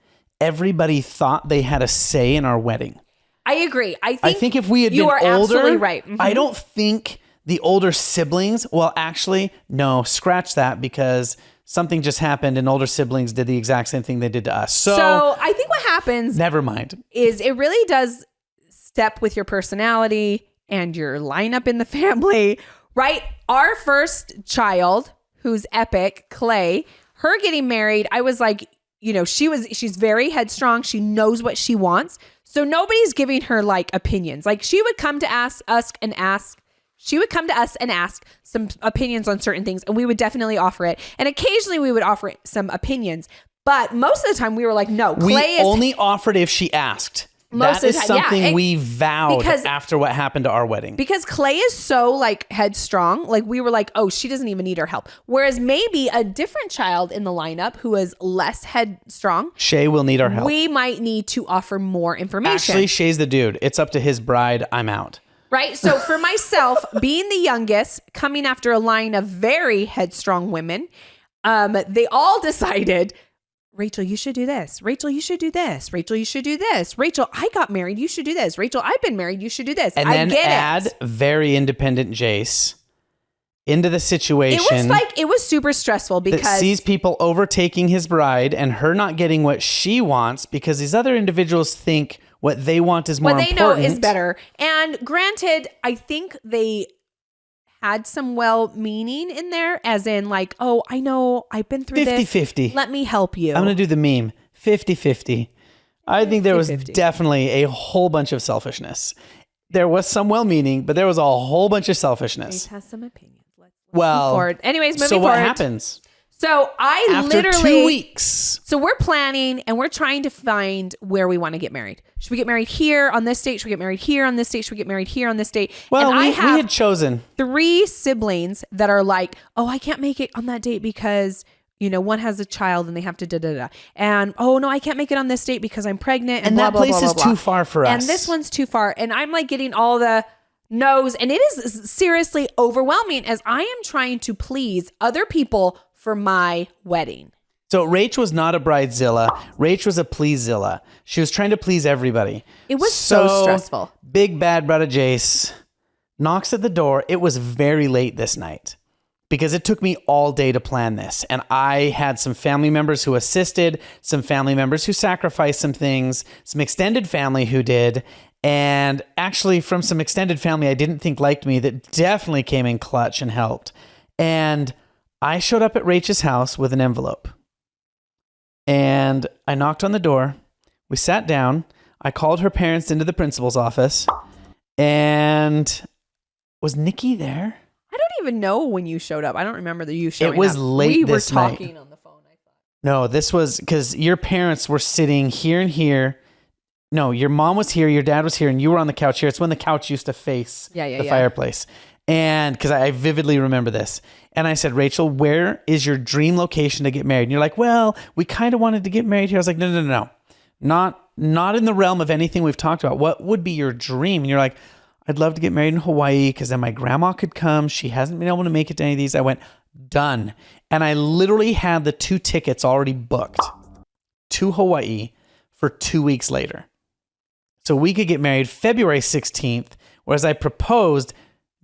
everybody thought they had a say in our wedding. I agree. I think if we had been you are older, absolutely right. Mm-hmm. I don't think the older siblings, well, actually, no, scratch that, because something just happened and older siblings did the exact same thing they did to us. So I think what happens never mind. Is it really does step with your personality and your lineup in the family, right? Our first child, who's epic, Clay, her getting married, I was like, she's very headstrong. She knows what she wants. So nobody's giving her like opinions. Like she would come to us and ask some opinions on certain things, and we would definitely offer it. And occasionally we would offer some opinions, but most of the time we were like, no, We only offered if she asked. That is something we vowed after what happened to our wedding. Because Clay is so like headstrong. Like we were like, oh, she doesn't even need our help. Whereas maybe a different child in the lineup who is less headstrong, Shay will need our help. We might need to offer more information. Actually, Shay's the dude. It's up to his bride. I'm out. Right? So for myself, being the youngest, coming after a line of very headstrong women, they all decided, Rachel, you should do this. Rachel, you should do this. Rachel, you should do this. Rachel, I got married. You should do this. Rachel, I've been married. You should do this. And then add very independent Jace into the situation. It was super stressful because that sees people overtaking his bride and her not getting what she wants because these other individuals think what they want is more important. What they know is better. And granted, I think they had some well-meaning in there, as in like, oh, I know, I've been through 50-50. Let me help you. I'm going to do the meme. 50-50. I think there was definitely a whole bunch of selfishness. There was some well-meaning, but there was a whole bunch of selfishness. He has some opinions. Let's move forward. Anyways, moving forward. So what forward. happens? So After 2 weeks. So we're planning and we're trying to find where we want to get married. Should we get married here on this date? Should we get married here on this date? Should we get married here on this date? Well, and we had chosen 3 siblings that are like, oh, I can't make it on that date because, one has a child and they have to da-da-da. And, oh, no, I can't make it on this date because I'm pregnant. And blah, that blah, place blah, blah, is blah. too far for us. And this one's too far. And I'm like getting all the no's. And it is seriously overwhelming as I am trying to please other people for my wedding. So Rach was not a bridezilla. Rach was a pleasezilla. She was trying to please everybody. It was so stressful. Big bad brother Jace knocks at the door. It was very late this night. because it took me all day to plan this. And I had some family members who assisted, some family members who sacrificed some things, some extended family who did. And actually from some extended family I didn't think liked me that definitely came in clutch and helped. And I showed up at Rachel's house with an envelope. And I knocked on the door. We sat down. I called her parents into the principal's office. And was Nikki there? I don't even know when you showed up. I don't remember you showing up. It was late this night. We were talking on the phone, I thought. No, this was because your parents were sitting here and here. No, your mom was here, your dad was here, and you were on the couch here. It's when the couch used to face the fireplace. And because I vividly remember this. And I said, Rachel, where is your dream location to get married? And you're like, well, we kind of wanted to get married here. I was like, no. Not in the realm of anything we've talked about. What would be your dream? And you're like, I'd love to get married in Hawaii because then my grandma could come. She hasn't been able to make it to any of these. I went, done. And I literally had the 2 tickets already booked to Hawaii for 2 weeks later. So we could get married February 16th, whereas I proposed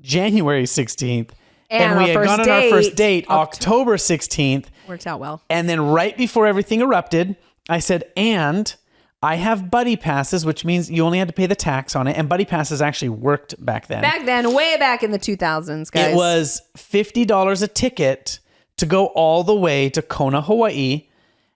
January 16th. And we had gone on our first date October 16th. Worked out well. And then right before everything erupted, I said, and I have buddy passes, which means you only had to pay the tax on it. And buddy passes actually worked back then. Back then, way back in the 2000s, guys. It was $50 a ticket to go all the way to Kona, Hawaii.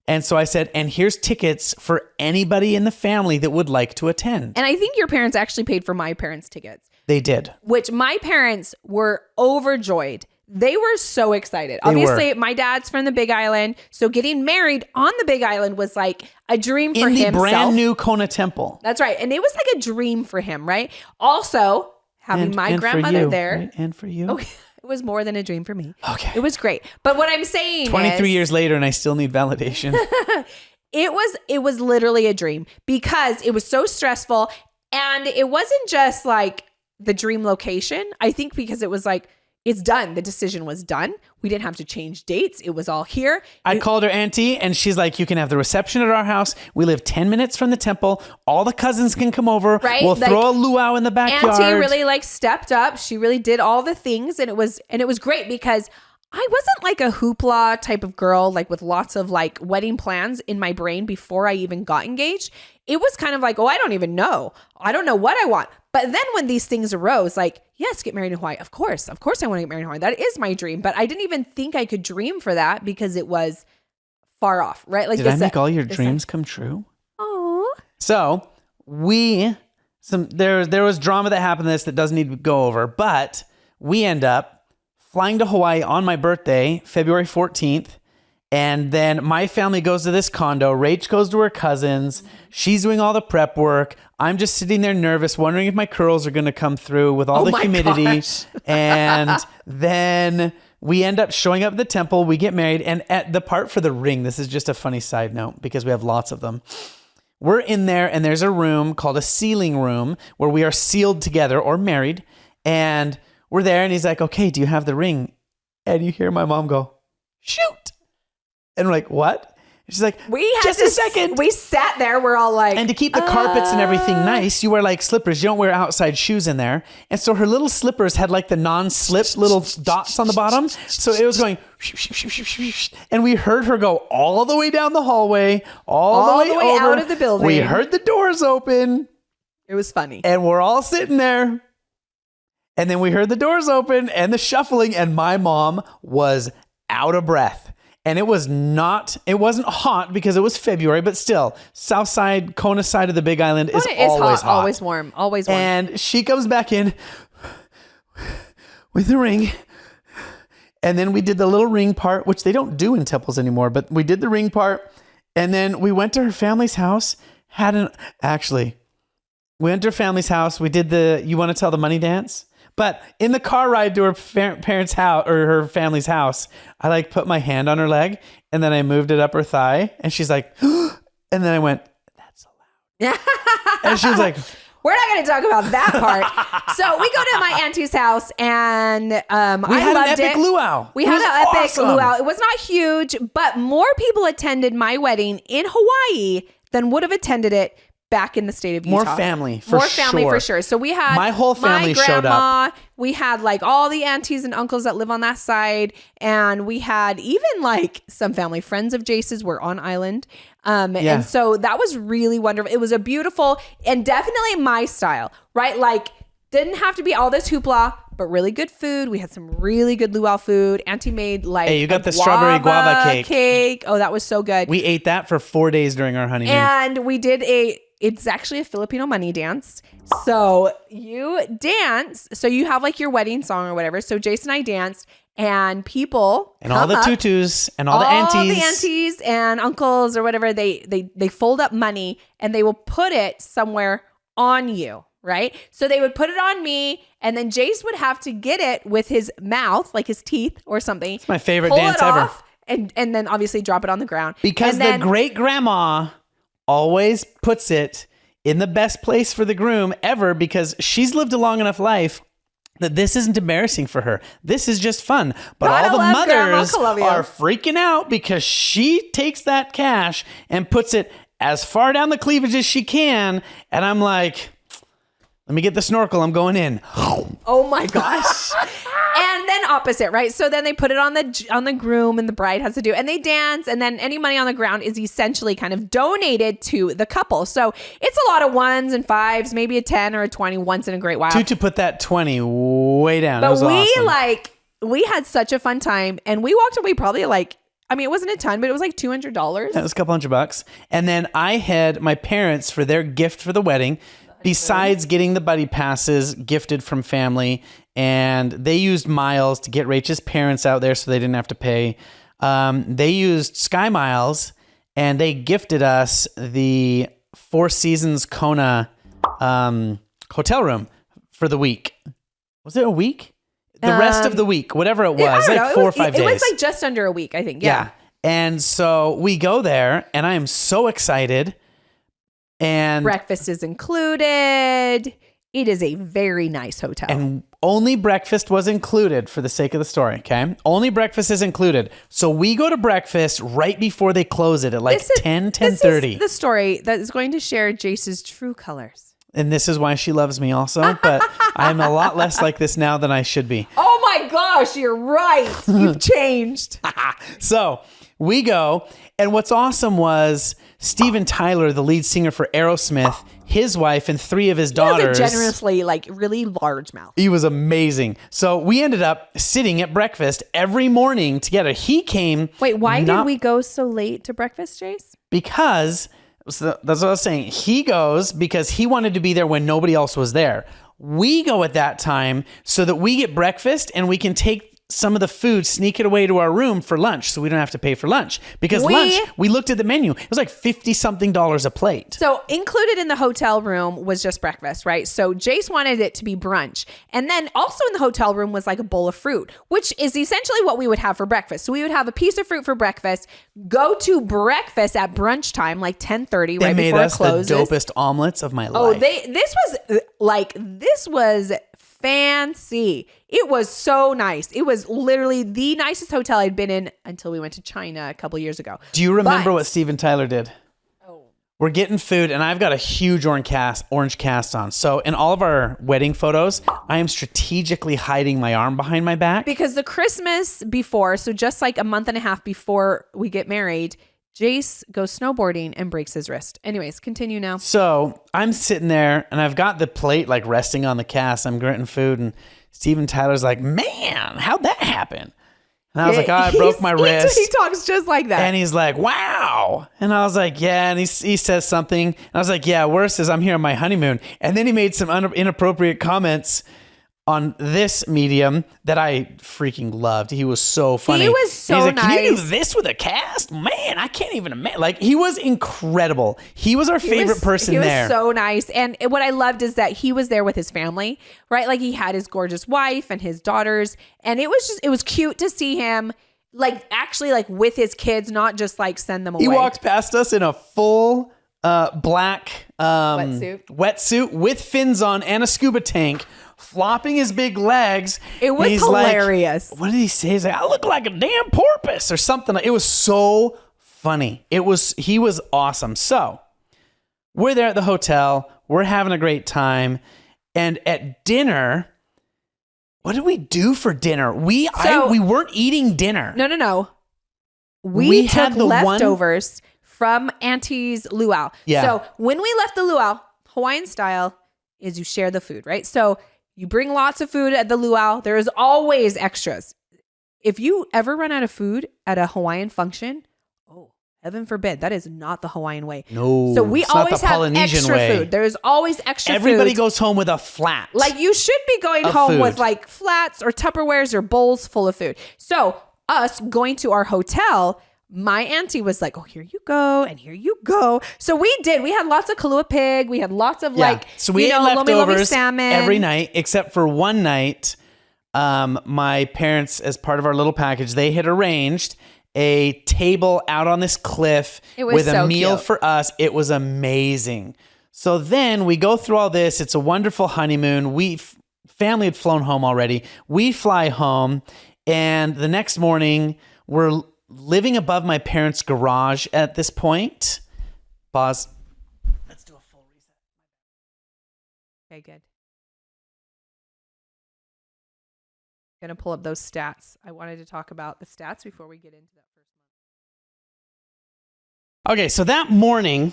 And so I said, and here's tickets for anybody in the family that would like to attend. And I think your parents actually paid for my parents' tickets. They did. Which my parents were overjoyed. They were so excited. Obviously, my dad's from the Big Island. So getting married on the Big Island was like a dream for himself. In the brand new Kona Temple. That's right. And it was like a dream for him, right? Also, having my grandmother there. Right? And for you. Okay. It was more than a dream for me. Okay. It was great. But what I'm saying 23 years later and I still need validation. It was literally a dream because it was so stressful. And it wasn't just like the dream location. I think because it was like, it's done. The decision was done. We didn't have to change dates. It was all here. I called her auntie and she's like, you can have the reception at our house. We live 10 minutes from the temple. All the cousins can come over. Right? We'll throw a luau in the backyard. Auntie really like stepped up. She really did all the things. And it was great because I wasn't like a hoopla type of girl, like with lots of like wedding plans in my brain before I even got engaged. It was kind of like, oh, I don't even know. I don't know what I want. But then when these things arose, like, yes, get married in Hawaii. Of course I want to get married in Hawaii. That is my dream. But I didn't even think I could dream for that because it was far off, right? Like, did I make all your dreams come true? Oh. So there was drama that happened to this that doesn't need to go over, but we end up flying to Hawaii on my birthday, February 14th. And then my family goes to this condo. Rach goes to her cousins. She's doing all the prep work. I'm just sitting there nervous, wondering if my curls are going to come through with all the humidity. Gosh. And then we end up showing up at the temple. We get married. And at the part for the ring, this is just a funny side note because we have lots of them. We're in there and there's a room called a sealing room where we are sealed together or married. And we're there and he's like, okay, do you have the ring? And you hear my mom go, shoot. And we're like, what? And she's like, just a second. We sat there. We're all like. And to keep the carpets and everything nice, you wear like slippers. You don't wear outside shoes in there. And so her little slippers had like the non-slip little dots on the bottom. So it was going, and we heard her go all the way down the hallway, all the way over, out of the building. We heard the doors open. It was funny. And we're all sitting there. And then we heard the doors open and the shuffling. And my mom was out of breath. And it wasn't hot because it was February, but still, south side, Kona side of the Big Island is always hot. Always warm. And she comes back in with the ring. And then we did the little ring part, which they don't do in temples anymore, but we did the ring part. And then we went to her family's house, we went to her family's house. We did you want to tell the money dance? But in the car ride to her parents' house or her family's house, I like put my hand on her leg and then I moved it up her thigh and she's like, and then I went, that's so loud. And she was like, we're not going to talk about that part. So we go to my auntie's house and I loved it. We had an epic luau. We had an epic luau. It was not huge, but more people attended my wedding in Hawaii than would have attended it back in the state of Utah. More family for sure. So we had my whole family showed up. We had like all the aunties and uncles that live on that side. And we had even like some family friends of Jace's were on island. And so that was really wonderful. It was a beautiful and definitely my style, right? Like didn't have to be all this hoopla, but really good food. We had some really good luau food. Auntie made like you got the strawberry guava cake. Oh, that was so good. We ate that for 4 days during our honeymoon. And we did it's actually a Filipino money dance. So you dance. So you have like your wedding song or whatever. So Jason and I danced and people and all the tutus and all the aunties and uncles or whatever, they fold up money and they will put it somewhere on you. Right? So they would put it on me and then Jace would have to get it with his mouth, like his teeth or something. It's my favorite dance ever. And then obviously drop it on the ground. Because the great grandma always puts it in the best place for the groom ever because she's lived a long enough life that this isn't embarrassing for her. This is just fun. But all the mothers are freaking out because she takes that cash and puts it as far down the cleavage as she can. And I'm like, let me get the snorkel. I'm going in. Oh my gosh. And then opposite, right? So then they put it on the groom and the bride has to do, and they dance. And then any money on the ground is essentially kind of donated to the couple. So it's a lot of ones and fives, maybe a 10 or a 20 once in a great while. To put that 20 way down. But that was awesome. We had such a fun time and we walked away probably like, I mean, it wasn't a ton, but it was like $200. That was a couple $100. And then I had my parents for their gift for the wedding. Besides getting the buddy passes gifted from family, and they used miles to get Rachel's parents out there so they didn't have to pay. They used Sky Miles, and they gifted us the Four Seasons Kona hotel room for the week. Was it a week? The rest of the week, whatever it was, like 4 or 5 days. It was like just under a week, I think. Yeah. And so we go there, and I am so excited. And breakfast is included. It is a very nice hotel. And only breakfast was included for the sake of the story, okay? Only breakfast is included. So we go to breakfast right before they close it at like 10:30. This is the story that is going to share Jace's true colors. And this is why she loves me also, but I'm a lot less like this now than I should be. Oh my gosh, you're right. You've changed. So we go, and what's awesome was Steven Tyler, the lead singer for Aerosmith, his wife and 3 of his daughters. He has a generously, like, really large mouth. He was amazing. So we ended up sitting at breakfast every morning together. He came. Wait, why did we go so late to breakfast, Jace? Because, that's what I was saying. He goes because he wanted to be there when nobody else was there. We go at that time so that we get breakfast and we can take some of the food, sneak it away to our room for lunch so we don't have to pay for lunch. Because lunch, we looked at the menu. It was like $50-something a plate. So included in the hotel room was just breakfast, right? So Jace wanted it to be brunch. And then also in the hotel room was like a bowl of fruit, which is essentially what we would have for breakfast. So we would have a piece of fruit for breakfast, go to breakfast at brunch time, like 10:30, right before it closes. They made us the dopest omelets of my life. Oh, this was fancy. It was so nice. It was literally the nicest hotel I'd been in until we went to China a couple years ago. Do you remember what Steven Tyler did? Oh. We're getting food, and I've got a huge orange cast on. So in all of our wedding photos, I am strategically hiding my arm behind my back. Because the Christmas before, so just like a month and a half before we get married, Jace goes snowboarding and breaks his wrist. Anyways, continue now. So I'm sitting there and I've got the plate like resting on the cast. I'm gritting food and Steven Tyler's like, man, how'd that happen? And I was like, I broke my wrist. He talks just like that. And he's like, wow. And I was like, yeah. And he says something. And I was like, yeah, worse is I'm here on my honeymoon. And then he made some inappropriate comments on this medium that I freaking loved. He was so funny. He was so nice. Can you do this with a cast? Man, I can't even imagine. Like, he was incredible. He was our favorite person there. He was so nice. And what I loved is that he was there with his family, right? Like, he had his gorgeous wife and his daughters. And it was cute to see him, like, actually, like, with his kids, not just, like, send them away. He walked past us in a full black wetsuit with fins on and a scuba tank, flopping his big legs. It was hilarious. Like, what did he say? He's like, I look like a damn porpoise or something. It was so funny. He was awesome. So we're there at the hotel. We're having a great time. And at dinner, what did we do for dinner? We weren't eating dinner. No. We took leftovers from Auntie's luau. Yeah. So when we left the luau, Hawaiian style is you share the food, right? So you bring lots of food at the luau. There is always extras. If you ever run out of food at a Hawaiian function, oh, heaven forbid, that is not the Hawaiian way. No. So we always have extra way. food. There's always extra Everybody food. goes home with a flat. Like you should be going home with like flats or Tupperwares or bowls full of food. So us going to our hotel, my auntie was like, oh, here you go. And here you go. So we did. We had lots of Kahlua pig. We had lots of so we ate leftovers salmon every night, except for one night. My parents, as part of our little package, they had arranged a table out on this cliff with a meal for us. It was amazing. So then we go through all this. It's a wonderful honeymoon. Family had flown home already. We fly home, and the next morning we're living above my parents' garage at this point. Pause. Let's do a full reset. Okay, good. Going to pull up those stats. I wanted to talk about the stats before we get into that first month. Okay, so that morning,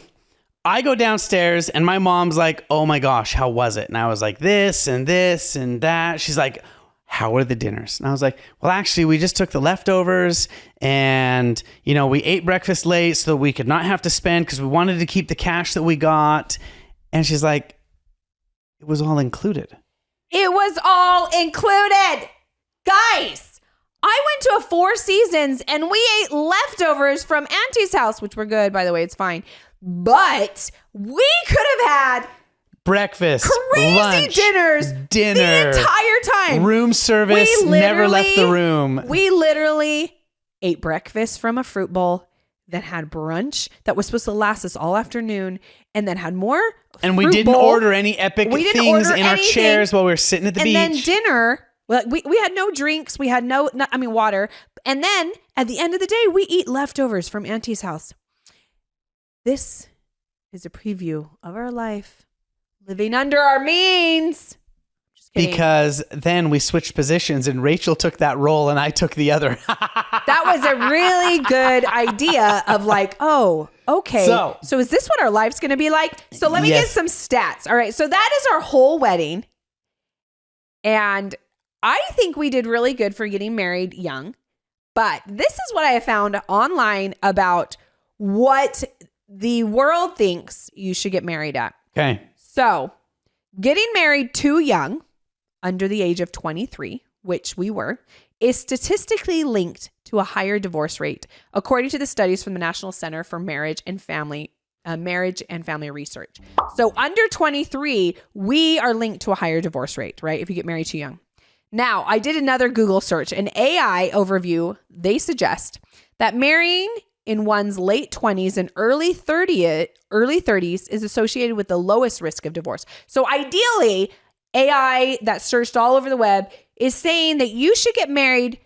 I go downstairs and my mom's like, oh my gosh, how was it? And I was like, this and this and that. She's like, how are the dinners? And I was like, well, actually, we just took the leftovers and, we ate breakfast late so that we could not have to spend because we wanted to keep the cash that we got. And she's like, it was all included. It was all included. Guys, I went to a Four Seasons and we ate leftovers from Auntie's house, which were good, by the way, it's fine. But we could have had breakfast, crazy lunch, dinner the entire time. Room service, never left the room. We literally ate breakfast from a fruit bowl, then had brunch that was supposed to last us all afternoon, and then had more and we didn't order any epic things in our chairs while we were sitting at the beach. And then dinner. Well, we had no drinks. We had water. And then at the end of the day, we eat leftovers from Auntie's house. This is a preview of our life living under our means. Just kidding. Because then we switched positions and Rachel took that role and I took the other. That was a really good idea of like, oh, okay. So is this what our life's going to be like? So let me get some stats. All right. So that is our whole wedding. And I think we did really good for getting married young, but this is what I have found online about what the world thinks you should get married at. Okay. So getting married too young, under the age of 23, which we were, is statistically linked to a higher divorce rate, according to the studies from the National Center for Marriage and Family Research. So under 23, we are linked to a higher divorce rate, right? If you get married too young. Now, I did another Google search, an AI overview. They suggest that marrying in one's late 20s and early 30s is associated with the lowest risk of divorce. So ideally, AI that searched all over the web is saying that you should get married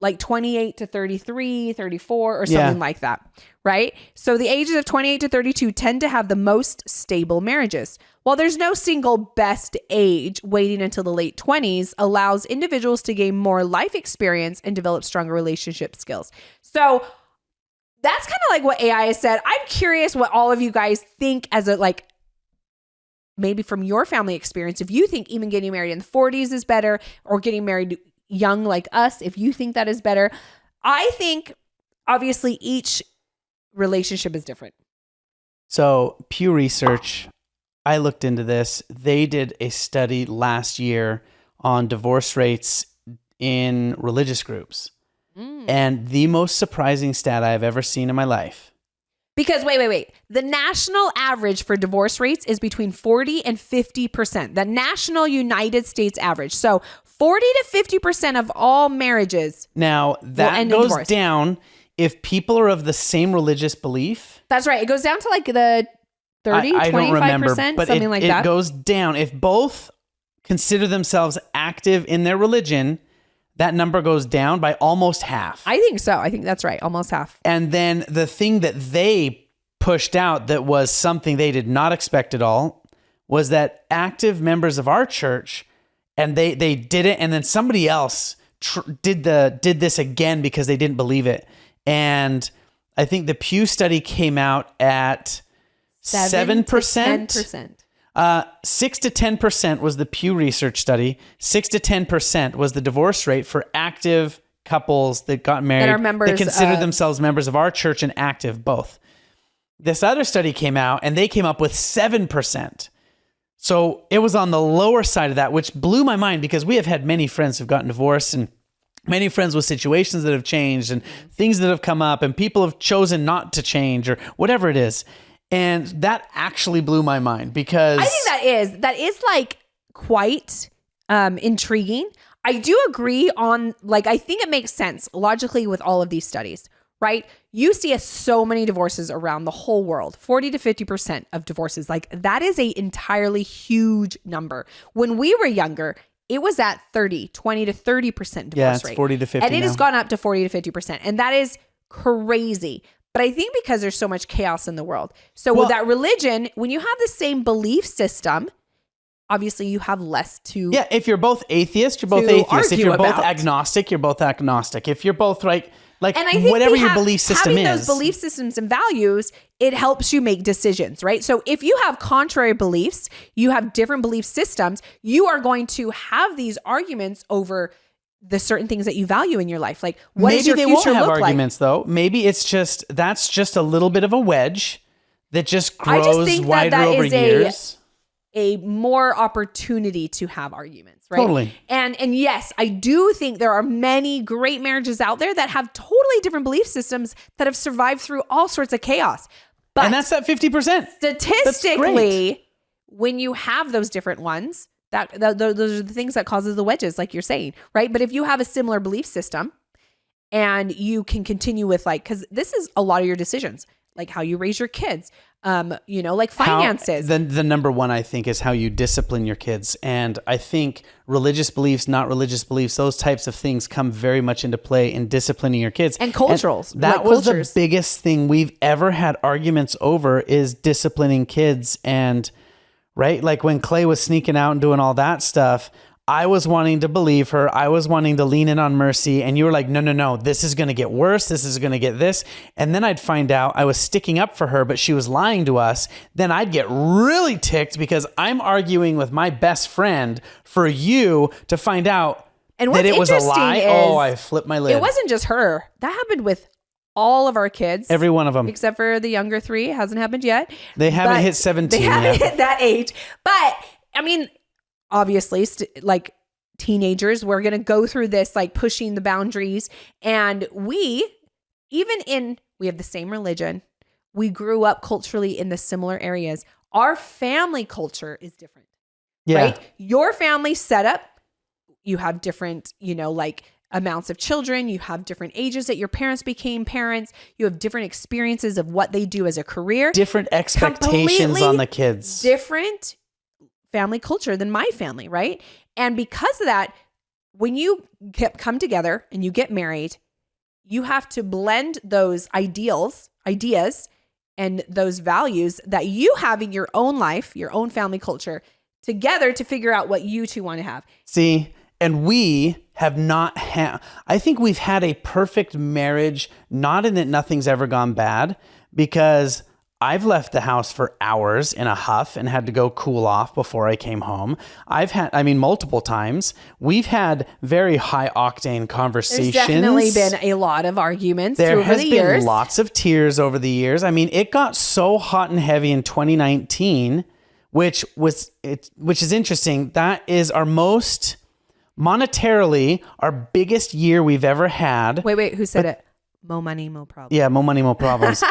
like 28 to 33, 34 or something like that, right? So the ages of 28 to 32 tend to have the most stable marriages. While there's no single best age, waiting until the late 20s allows individuals to gain more life experience and develop stronger relationship skills. So that's kind of like what AI has said. I'm curious what all of you guys think as a like, maybe from your family experience, if you think even getting married in the 40s is better or getting married young like us, if you think that is better. I think obviously each relationship is different. So Pew Research, I looked into this. They did a study last year on divorce rates in religious groups. And the most surprising stat I've ever seen in my life. Because wait. The national average for divorce rates is between 40 and 50%. The national United States average. So 40 to 50% of all marriages. Now that goes down if people are of the same religious belief. That's right. It goes down to like the 30, I 25%, don't remember, but something like that. It goes down. If both consider themselves active in their religion, that number goes down by almost half. I think so. I think that's right. Almost half. And then the thing that they pushed out that was something they did not expect at all was that active members of our church, and they did it, and then somebody else did this again because they didn't believe it. And I think the Pew study came out at 7%. 10%. 6 to 10% was the Pew Research study. 6 to 10% was the divorce rate for active couples that got married, that are members that considered themselves members of our church and active both. This other study came out and they came up with 7%. So it was on the lower side of that, which blew my mind because we have had many friends who've gotten divorced and many friends with situations that have changed and things that have come up and people have chosen not to change or whatever it is. And that actually blew my mind because I think that is like quite intriguing. I do agree on, like, I think it makes sense logically with all of these studies, right? You see so many divorces around the whole world, 40 to 50% of divorces. Like, that is a entirely huge number. When we were younger, it was at 20 to 30% divorce rate. 40 to 50 and it now. has gone up to 40 to 50%. And that is crazy. But I think because there's so much chaos in the world. So with that religion, when you have the same belief system, obviously you have less to Yeah, if you're both atheist, you're both atheist. If you're both agnostic, you're both agnostic. If you're both like and I think whatever your belief system having is. those belief systems and values, it helps you make decisions, right? So if you have contrary beliefs, you have different belief systems, you are going to have these arguments over the certain things that you value in your life. Like, what Maybe does your they future won't have look arguments though. Maybe it's just that's just a little bit of a wedge that just grows wider over years. A more opportunity to have arguments, right? Totally. And yes, I do think there are many great marriages out there that have totally different belief systems that have survived through all sorts of chaos. But and that's that 50%. Statistically, when you have those different ones, those are the things that causes the wedges, like you're saying, right? But if you have a similar belief system and you can continue with because this is a lot of your decisions, like how you raise your kids, like finances. The number one, I think, is how you discipline your kids. And I think religious beliefs, not religious beliefs, those types of things come very much into play in disciplining your kids. And culturals. And that was the biggest thing we've ever had arguments over is disciplining kids. And right, like when Clay was sneaking out and doing all that stuff, I was wanting to believe her. I was wanting to lean in on mercy. And you were like, no, this is going to get worse. This is going to get this. And then I'd find out I was sticking up for her, but she was lying to us. Then I'd get really ticked because I'm arguing with my best friend for you to find out that it was a lie. Oh, I flipped my lid. It wasn't just her. That happened with all of our kids. Every one of them. Except for the younger three. It hasn't happened yet. They haven't hit 17 They haven't hit that age. But, I mean, obviously, like teenagers, we're going to go through this, like pushing the boundaries. And we have the same religion. We grew up culturally in the similar areas. Our family culture is different, right? Your family setup, you have different, amounts of children. You have different ages that your parents became parents. You have different experiences of what they do as a career. Different expectations on the kids. Different family culture than my family, right? And because of that, when you come together and you get married, you have to blend those ideas and those values that you have in your own life, your own family culture, together to figure out what you two want to have. See, and we have not had, I think we've had a perfect marriage, not in that nothing's ever gone bad, because I've left the house for hours in a huff and had to go cool off before I came home. Multiple times. We've had very high octane conversations. There's definitely been a lot of arguments over the years. There has been lots of tears over the years. I mean, it got so hot and heavy in 2019, which is interesting. That is our most monetarily our biggest year we've ever had. Wait, who said it? Mo money, mo problems. Yeah, mo money, mo problems.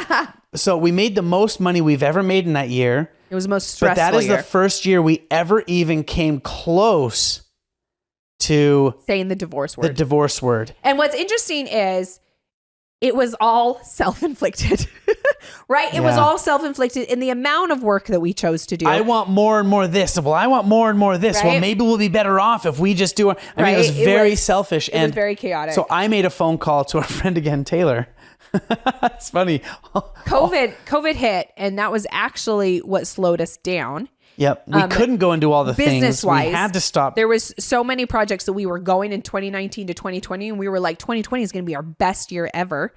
So we made the most money we've ever made in that year. It was the most stressful year. But that is year. the first year we ever even came close to saying the divorce word. The divorce word. And what's interesting is it was all self-inflicted, right? It was all self-inflicted in the amount of work that we chose to do. I want more and more of this. Well, I want more and more of this. Right? Well, maybe we'll be better off if we just do it. I mean, it was very selfish. It was very chaotic. So I made a phone call to our friend again, Taylor, It's funny. COVID hit, and that was actually what slowed us down. Yep. We couldn't go and do all the things. Business-wise, we had to stop. There was so many projects that we were going in 2019 to 2020, and we were like, 2020 is going to be our best year ever.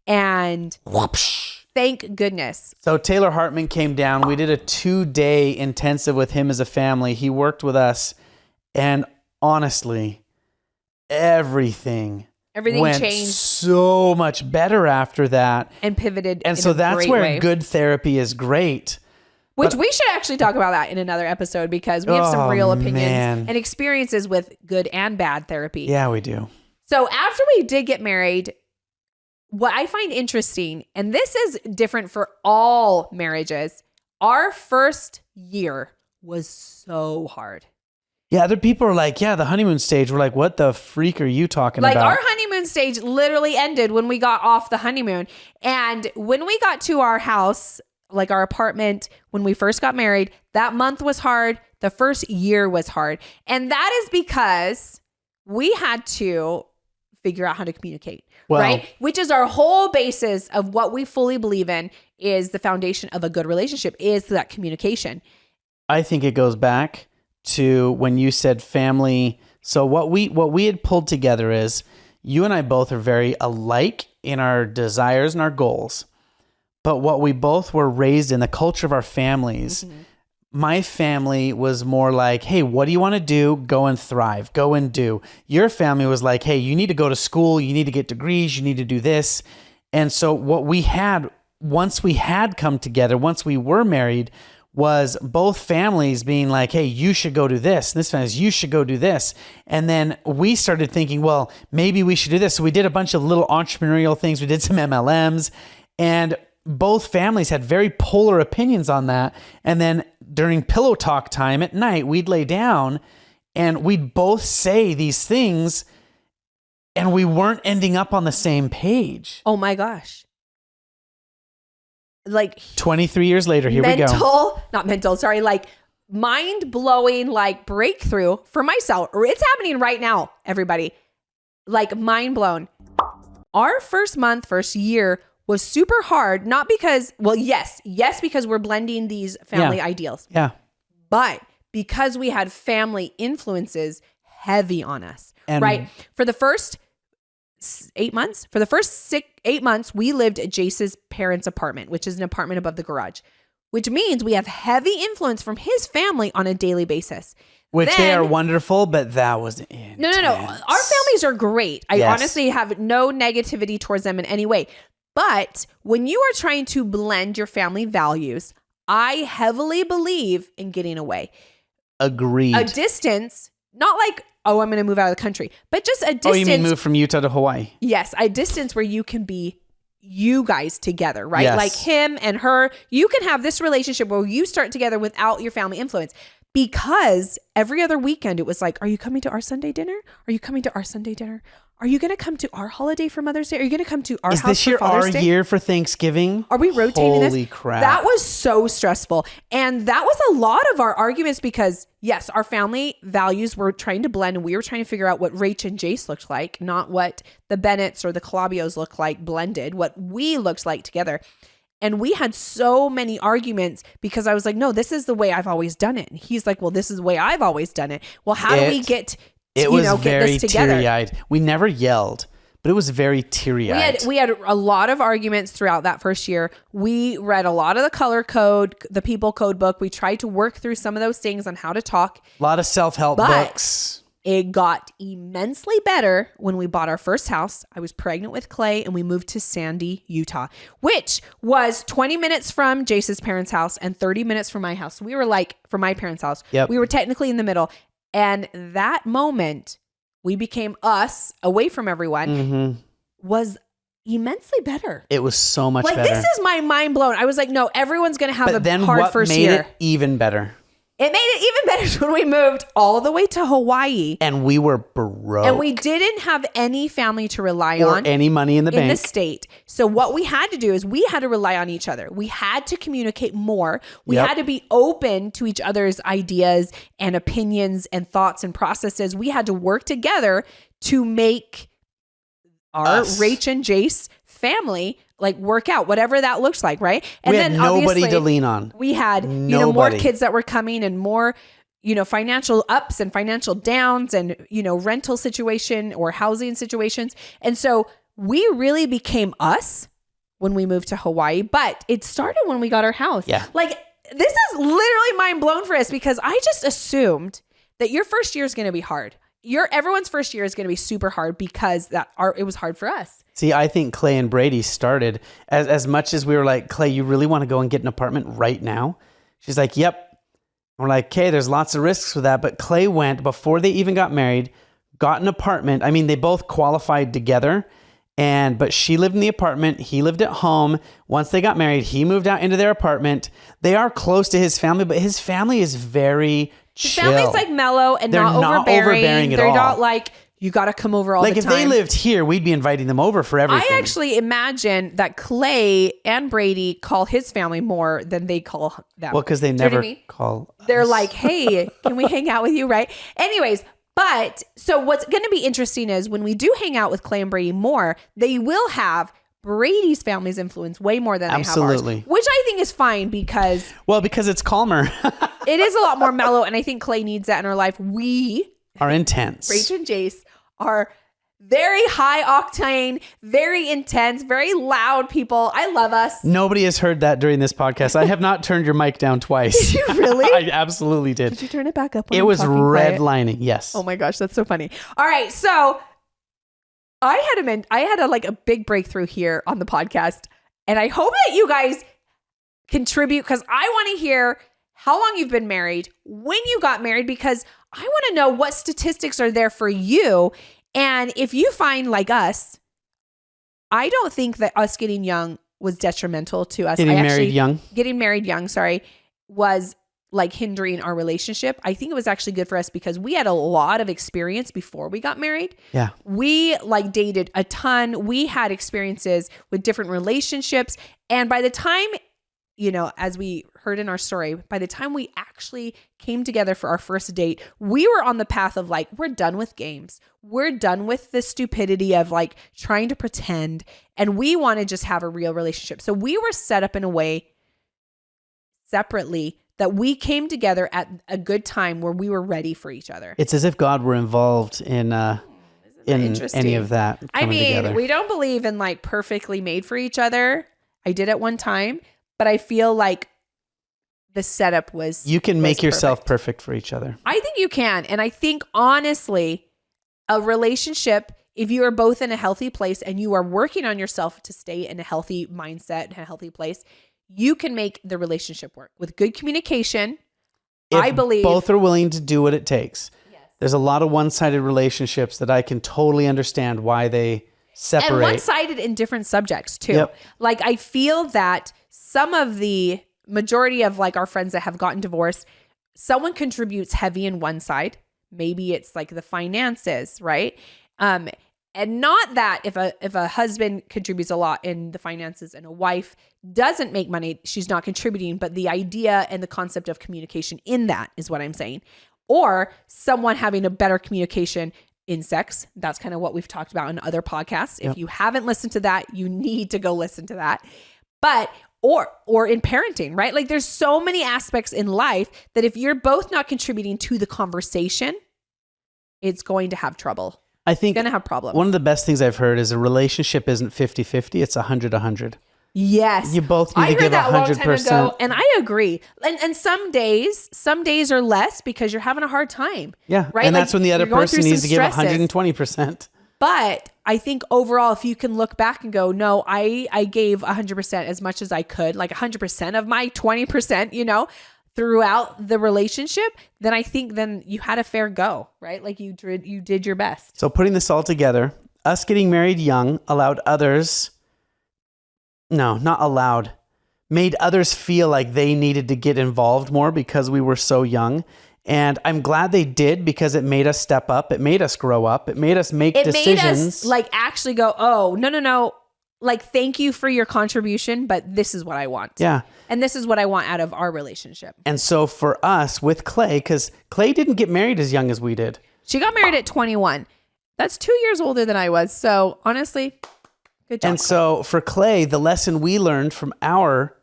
And Whoopsh. Thank goodness. So Taylor Hartman came down. We did a 2-day intensive with him as a family. He worked with us, and honestly, everything went changed so much better after that, and pivoted. And so that's where good therapy is great. Which we should actually talk about that in another episode, because we have some real opinions and experiences with good and bad therapy. Yeah, we do. So after we did get married, what I find interesting, and this is different for all marriages, our first year was so hard. Yeah, other people are like, yeah, the honeymoon stage. We're like, what the freak are you talking about? Like, our honeymoon stage literally ended when we got off the honeymoon. And when we got to our house, like our apartment, when we first got married, that month was hard. The first year was hard. And that is because we had to figure out how to communicate, right? Which is our whole basis of what we fully believe in, is the foundation of a good relationship is that communication. I think it goes back to when you said family. So what we had pulled together is, you and I both are very alike in our desires and our goals. But what we both were raised in, the culture of our families, my family was more like, hey, what do you want to do? Go and thrive. Go and do. Your family was like, hey, you need to go to school. You need to get degrees. You need to do this. And so what we had, once we had come together, once we were married, was both families being like, hey, you should go do this. And this family is, you should go do this. And then we started thinking, well, maybe we should do this. So we did a bunch of little entrepreneurial things. We did some MLMs, and both families had very polar opinions on that. And then during pillow talk time at night, we'd lay down and we'd both say these things, and we weren't ending up on the same page. Oh my gosh. Like 23 years later, here we go. Like mind-blowing, like breakthrough for myself. It's happening right now, everybody. Like mind blown. Our first year was super hard, not because, well, yes, because we're blending these family ideals. Yeah. But because we had family influences heavy on us, right? For the first 8 months, for the first 8 months, we lived at Jace's parents' apartment, which is an apartment above the garage, which means we have heavy influence from his family on a daily basis. Which they are wonderful, but that was intense. No. Our families are great. I honestly have no negativity towards them in any way. But when you are trying to blend your family values, I heavily believe in getting away. Agreed. A distance, not like, oh, I'm going to move out of the country, but just a distance. Oh, you mean move from Utah to Hawaii? Yes, a distance where you can be you guys together, right? Yes. Like him and her. You can have this relationship where you start together without your family influence. Because every other weekend it was like, are you coming to our Sunday dinner? Are you coming to our Sunday dinner? Are you going to come to our holiday for Mother's Day? Are you going to come to our house for Father's Day? Is this our year for Thanksgiving? Are we rotating this? Holy crap. That was so stressful. And that was a lot of our arguments because, yes, our family values were trying to blend, and we were trying to figure out what Rach and Jace looked like, not what the Bennetts or the Calabios looked like blended, what we looked like together. And we had so many arguments because I was like, no, this is the way I've always done it. And he's like, well, this is the way I've always done it. Well, how do we get very this together? Teary-eyed. We never yelled, but it was very teary-eyed. We had a lot of arguments throughout that first year. We read a lot of the color code, the people code book. We tried to work through some of those things on how to talk. A lot of self-help books. It got immensely better when we bought our first house. I was pregnant with Clay and we moved to Sandy, Utah, which was 20 minutes from Jace's parents' house and 30 minutes from my house. We were like, from my parents' house, we were technically in the middle. And that moment we became us away from everyone was immensely better. It was so much better. Like, this is my mind blown. I was like, no, everyone's going to have a hard first year. But then what made it even better? It made it even better when we moved all the way to Hawaii. And we were broke. And we didn't have any family to rely on. Or any money in the bank. In the state. So what we had to do is we had to rely on each other. We had to communicate more. We had to be open to each other's ideas and opinions and thoughts and processes. We had to work together to make our Rach and Jace family like work out, whatever that looks like, right? And we had nobody to lean on. We had, more kids that were coming and more, financial ups and financial downs and, rental situation or housing situations. And so we really became us when we moved to Hawaii, but it started when we got our house. Yeah. Like this is literally mind blown for us because I just assumed that your first year is going to be hard. Everyone's first year is going to be super hard because it was hard for us. See, I think Clay and Brady started as much as we were like, Clay, you really want to go and get an apartment right now? She's like, yep. And we're like, okay, there's lots of risks with that. But Clay went before they even got married, got an apartment. I mean, they both qualified together. But she lived in the apartment. He lived at home. Once they got married, he moved out into their apartment. They are close to his family, but his family is very chill. His family's like mellow and They're not overbearing. at They're all. not like, you got to come over all the time. Like if they lived here, we'd be inviting them over for everything. I actually imagine that Clay and Brady call his family more than they call them. Well, because they never call us. They're like, hey, can we hang out with you, right? Anyways, but so what's going to be interesting is when we do hang out with Clay and Brady more, they will have Brady's family's influence way more than they have ours, which I think is fine because it's calmer. It is a lot more mellow, and I think Clay needs that in her life. We are intense. Rachel and Jace are very high octane, very intense, very loud people. I love us. Nobody has heard that during this podcast. I have not turned your mic down twice. Did you really? I absolutely did. Did you turn it back up? It was redlining. Yes. Oh my gosh, that's so funny. All right, so I had a big breakthrough here on the podcast, and I hope that you guys contribute because I want to hear how long you've been married, when you got married, because I want to know what statistics are there for you. And if you find like us, I don't think that us getting young was detrimental to us. Getting married young, was like hindering our relationship. I think it was actually good for us because we had a lot of experience before we got married. Yeah. We like dated a ton. We had experiences with different relationships. And by the time, as we heard in our story, by the time we actually came together for our first date, we were on the path of like, we're done with games. We're done with the stupidity of like trying to pretend. And we want to just have a real relationship. So we were set up in a way separately that we came together at a good time where we were ready for each other. It's as if God were involved in any of that. I mean, together. We don't believe in like perfectly made for each other. I did at one time, but I feel like the setup was you can make yourself perfect for each other. I think you can. And I think honestly, a relationship, if you are both in a healthy place and you are working on yourself to stay in a healthy mindset and a healthy place, you can make the relationship work with good communication. I believe both are willing to do what it takes. Yes. There's a lot of one-sided relationships that I can totally understand why they separate. And one-sided in different subjects too. Yep. Like I feel that some of the majority of like our friends that have gotten divorced, someone contributes heavy in one side. Maybe it's like the finances, right? And not that if a husband contributes a lot in the finances and a wife doesn't make money, she's not contributing, but the idea and the concept of communication in that is what I'm saying. Or someone having a better communication in sex. That's kind of what we've talked about in other podcasts. If you haven't listened to that, you need to go listen to that. But or in parenting, right? Like there's so many aspects in life that if you're both not contributing to the conversation, it's going to have trouble. I think it's going to have problems. One of the best things I've heard is a relationship isn't 50-50, it's 100-100. Yes. You both need to give 100%. I heard that a long time ago, and I agree. And some days are less because you're having a hard time. Yeah. Right. And that's when the other person needs to give 120%. But I think overall, if you can look back and go, no, I gave 100% as much as I could, like 100% of my 20%, throughout the relationship, then I think then you had a fair go, right? Like you did your best. So putting this all together, us getting married young made others feel like they needed to get involved more because we were so young. And I'm glad they did because it made us step up. It made us grow up. It made us make decisions. It made us like actually go, oh, no. Like, thank you for your contribution, but this is what I want. Yeah. And this is what I want out of our relationship. And so for us with Clay, because Clay didn't get married as young as we did. She got married at 21. That's 2 years older than I was. So honestly, Good job. And so for Clay, the lesson we learned from our,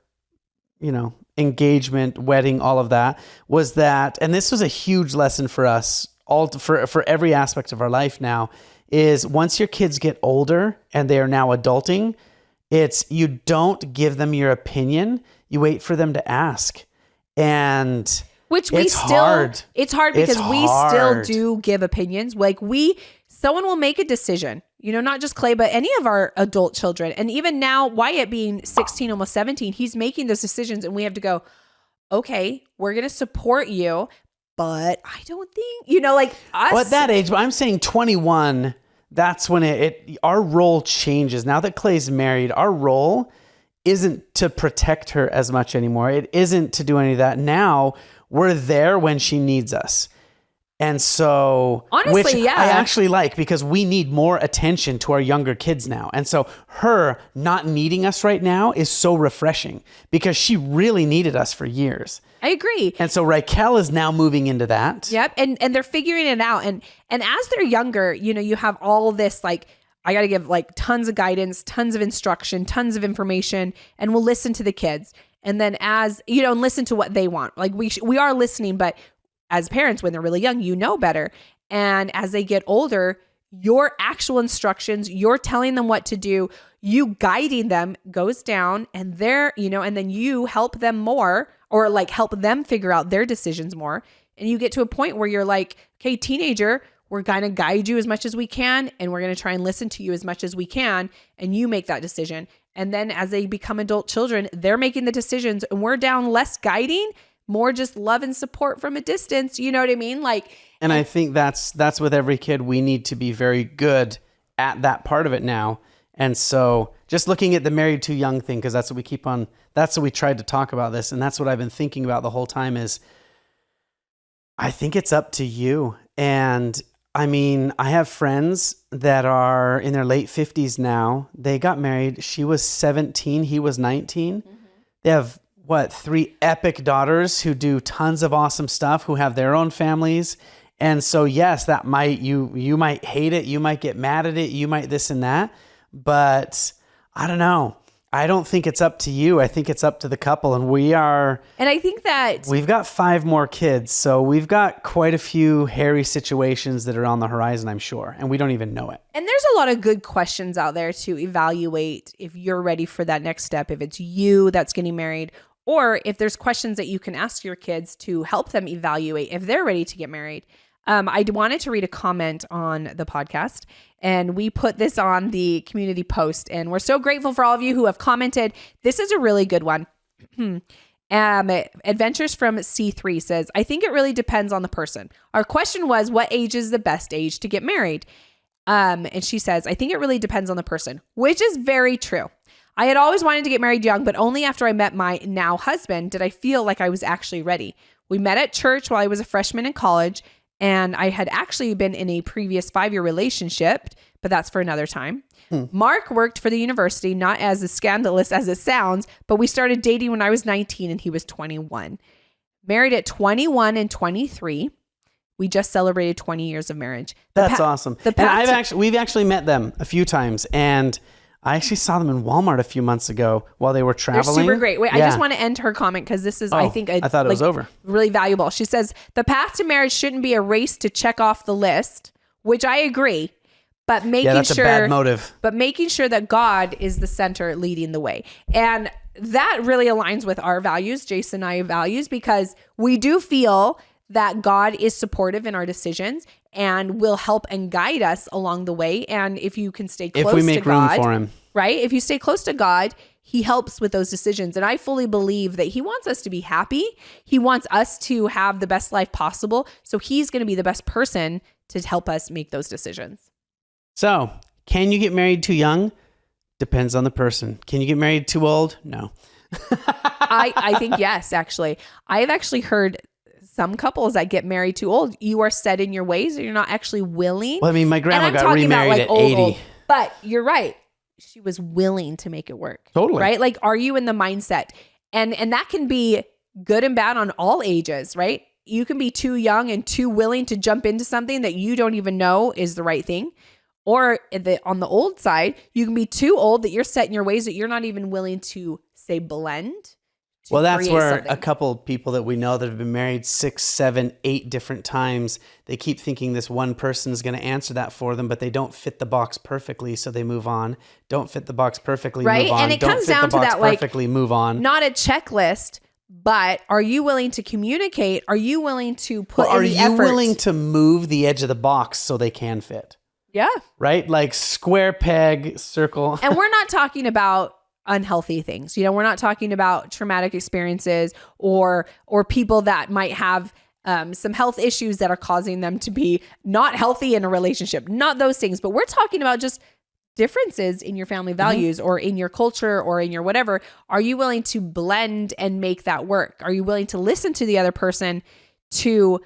engagement, wedding, all of that was that, and this was a huge lesson for us for every aspect of our life now, is once your kids get older and they are now adulting, it's you don't give them your opinion. You wait for them to ask. And which it's hard. It's hard because we still do give opinions. Like someone will make a decision, not just Clay, but any of our adult children. And even now, Wyatt being 16, almost 17, he's making those decisions and we have to go, okay, we're going to support you, but I don't think, like us. Well, at that age, but I'm saying 21, that's when our role changes. Now that Clay's married, our role isn't to protect her as much anymore. It isn't to do any of that. Now we're there when she needs us. And so, honestly, which yeah. I actually like because we need more attention to our younger kids now. And so her not needing us right now is so refreshing because she really needed us for years. I agree. And so Raquel is now moving into that. Yep. And they're figuring it out. And as they're younger, you have all this, like, I got to give like tons of guidance, tons of instruction, tons of information, and we'll listen to the kids. And then and listen to what they want. Like we are listening, but as parents, when they're really young, better. And as they get older, your actual instructions, you're telling them what to do, you guiding them goes down and and then you help them more or like help them figure out their decisions more. And you get to a point where you're like, okay, teenager, we're going to guide you as much as we can. And we're going to try and listen to you as much as we can. And you make that decision. And then as they become adult children, they're making the decisions and we're down less guiding, more just love and support from a distance. You know what I mean? And I think that's with every kid. We need to be very good at that part of it now. And so just looking at the married too young thing, because that's what we tried to talk about this. And that's what I've been thinking about the whole time is I think it's up to you. And I mean, I have friends that are in their late 50s now. They got married. She was 17. He was 19. Mm-hmm. They have 3 epic daughters who do tons of awesome stuff, who have their own families. And so, yes, that you might hate it. You might get mad at it. You might this and that. But I don't know. I don't think it's up to you. I think it's up to the couple. And I think that we've got 5 more kids. So we've got quite a few hairy situations that are on the horizon, I'm sure. And we don't even know it. And there's a lot of good questions out there to evaluate if you're ready for that next step, if it's you that's getting married, or if there's questions that you can ask your kids to help them evaluate if they're ready to get married. I wanted to read a comment on the podcast, and we put this on the community post, and we're so grateful for all of you who have commented. This is a really good one. Adventures from C3 says, I think it really depends on the person. Our question was, what age is the best age to get married? And she says, I think it really depends on the person, which is very true. I had always wanted to get married young, but only after I met my now husband did I feel like I was actually ready. We met at church while I was a freshman in college, and I had actually been in a previous 5-year relationship, but that's for another time. Mark worked for the university, not as scandalous as it sounds, but we started dating when I was 19 and he was 21. Married at 21 and 23. We just celebrated 20 years of marriage. That's awesome. And we've actually met them a few times, and I actually saw them in Walmart a few months ago while they were traveling. They're super great. Wait, yeah. I just want to end her comment because this is, I think, I thought it was over. Really valuable. She says, the path to marriage shouldn't be a race to check off the list, which I agree, but that's a bad motive. But making sure that God is the center leading the way. And that really aligns with our values, Jason and I values, because we do feel that God is supportive in our decisions and will help and guide us along the way. And if you can stay close to God, if we make room for him, right? If you stay close to God, he helps with those decisions. And I fully believe that he wants us to be happy. He wants us to have the best life possible. So he's going to be the best person to help us make those decisions. So can you get married too young? Depends on the person. Can you get married too old? No. I think yes, actually. I have actually heard some couples that get married too old, you are set in your ways or you're not actually willing. Well, I mean, my grandma got remarried at 80. Old. But you're right. She was willing to make it work. Totally. Right? Like, are you in the mindset? And that can be good and bad on all ages, right? You can be too young and too willing to jump into something that you don't even know is the right thing. Or on the old side, you can be too old that you're set in your ways that you're not even willing to say blend. Well, that's where a couple people that we know that have been married 6, 7, 8 different times, they keep thinking this one person is going to answer that for them, but they don't fit the box perfectly, so they move on. Don't fit the box perfectly, right? Move on. And it don't comes fit down the to box that, like, perfectly, move on. Not a checklist, but are you willing to communicate? Are you willing to put in the effort? Are you willing to move the edge of the box so they can fit? Yeah. Right? Like square peg, circle. And we're not talking about unhealthy things. We're not talking about traumatic experiences or people that might have some health issues that are causing them to be not healthy in a relationship. Not those things, but we're talking about just differences in your family values or in your culture or in your whatever. Are you willing to blend and make that work? Are you willing to listen to the other person to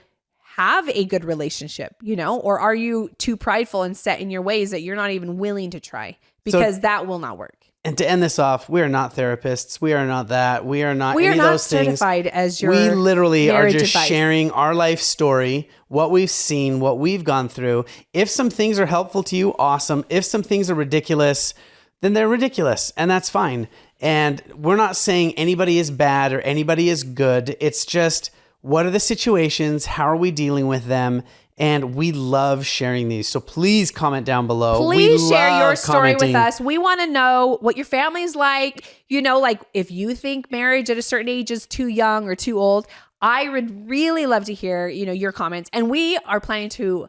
have a good relationship, or are you too prideful and set in your ways that you're not even willing to try because that will not work? And to end this off, we are not therapists. We are not that. We are not any of those things. We are not certified as your We literally are just advice. sharing our life story, what we've seen, what we've gone through. If some things are helpful to you, awesome. If some things are ridiculous, then they're ridiculous, and that's fine. And we're not saying anybody is bad or anybody is good. It's just, what are the situations? How are we dealing with them? And we love sharing these. So please comment down below. Please share your story with us. We want to know what your family's like. Like if you think marriage at a certain age is too young or too old. I would really love to hear, your comments. And we are planning to,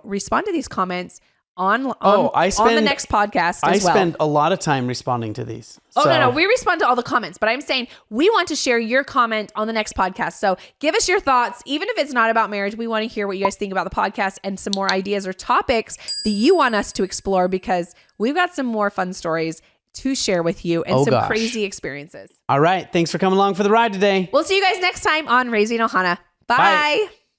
respond to these comments on the next podcast as well. I spend a lot of time responding to these. No. We respond to all the comments, but I'm saying we want to share your comment on the next podcast. So give us your thoughts. Even if it's not about marriage, we want to hear what you guys think about the podcast and some more ideas or topics that you want us to explore, because we've got some more fun stories to share with you and crazy experiences. All right. Thanks for coming along for the ride today. We'll see you guys next time on Raising Ohana. Bye.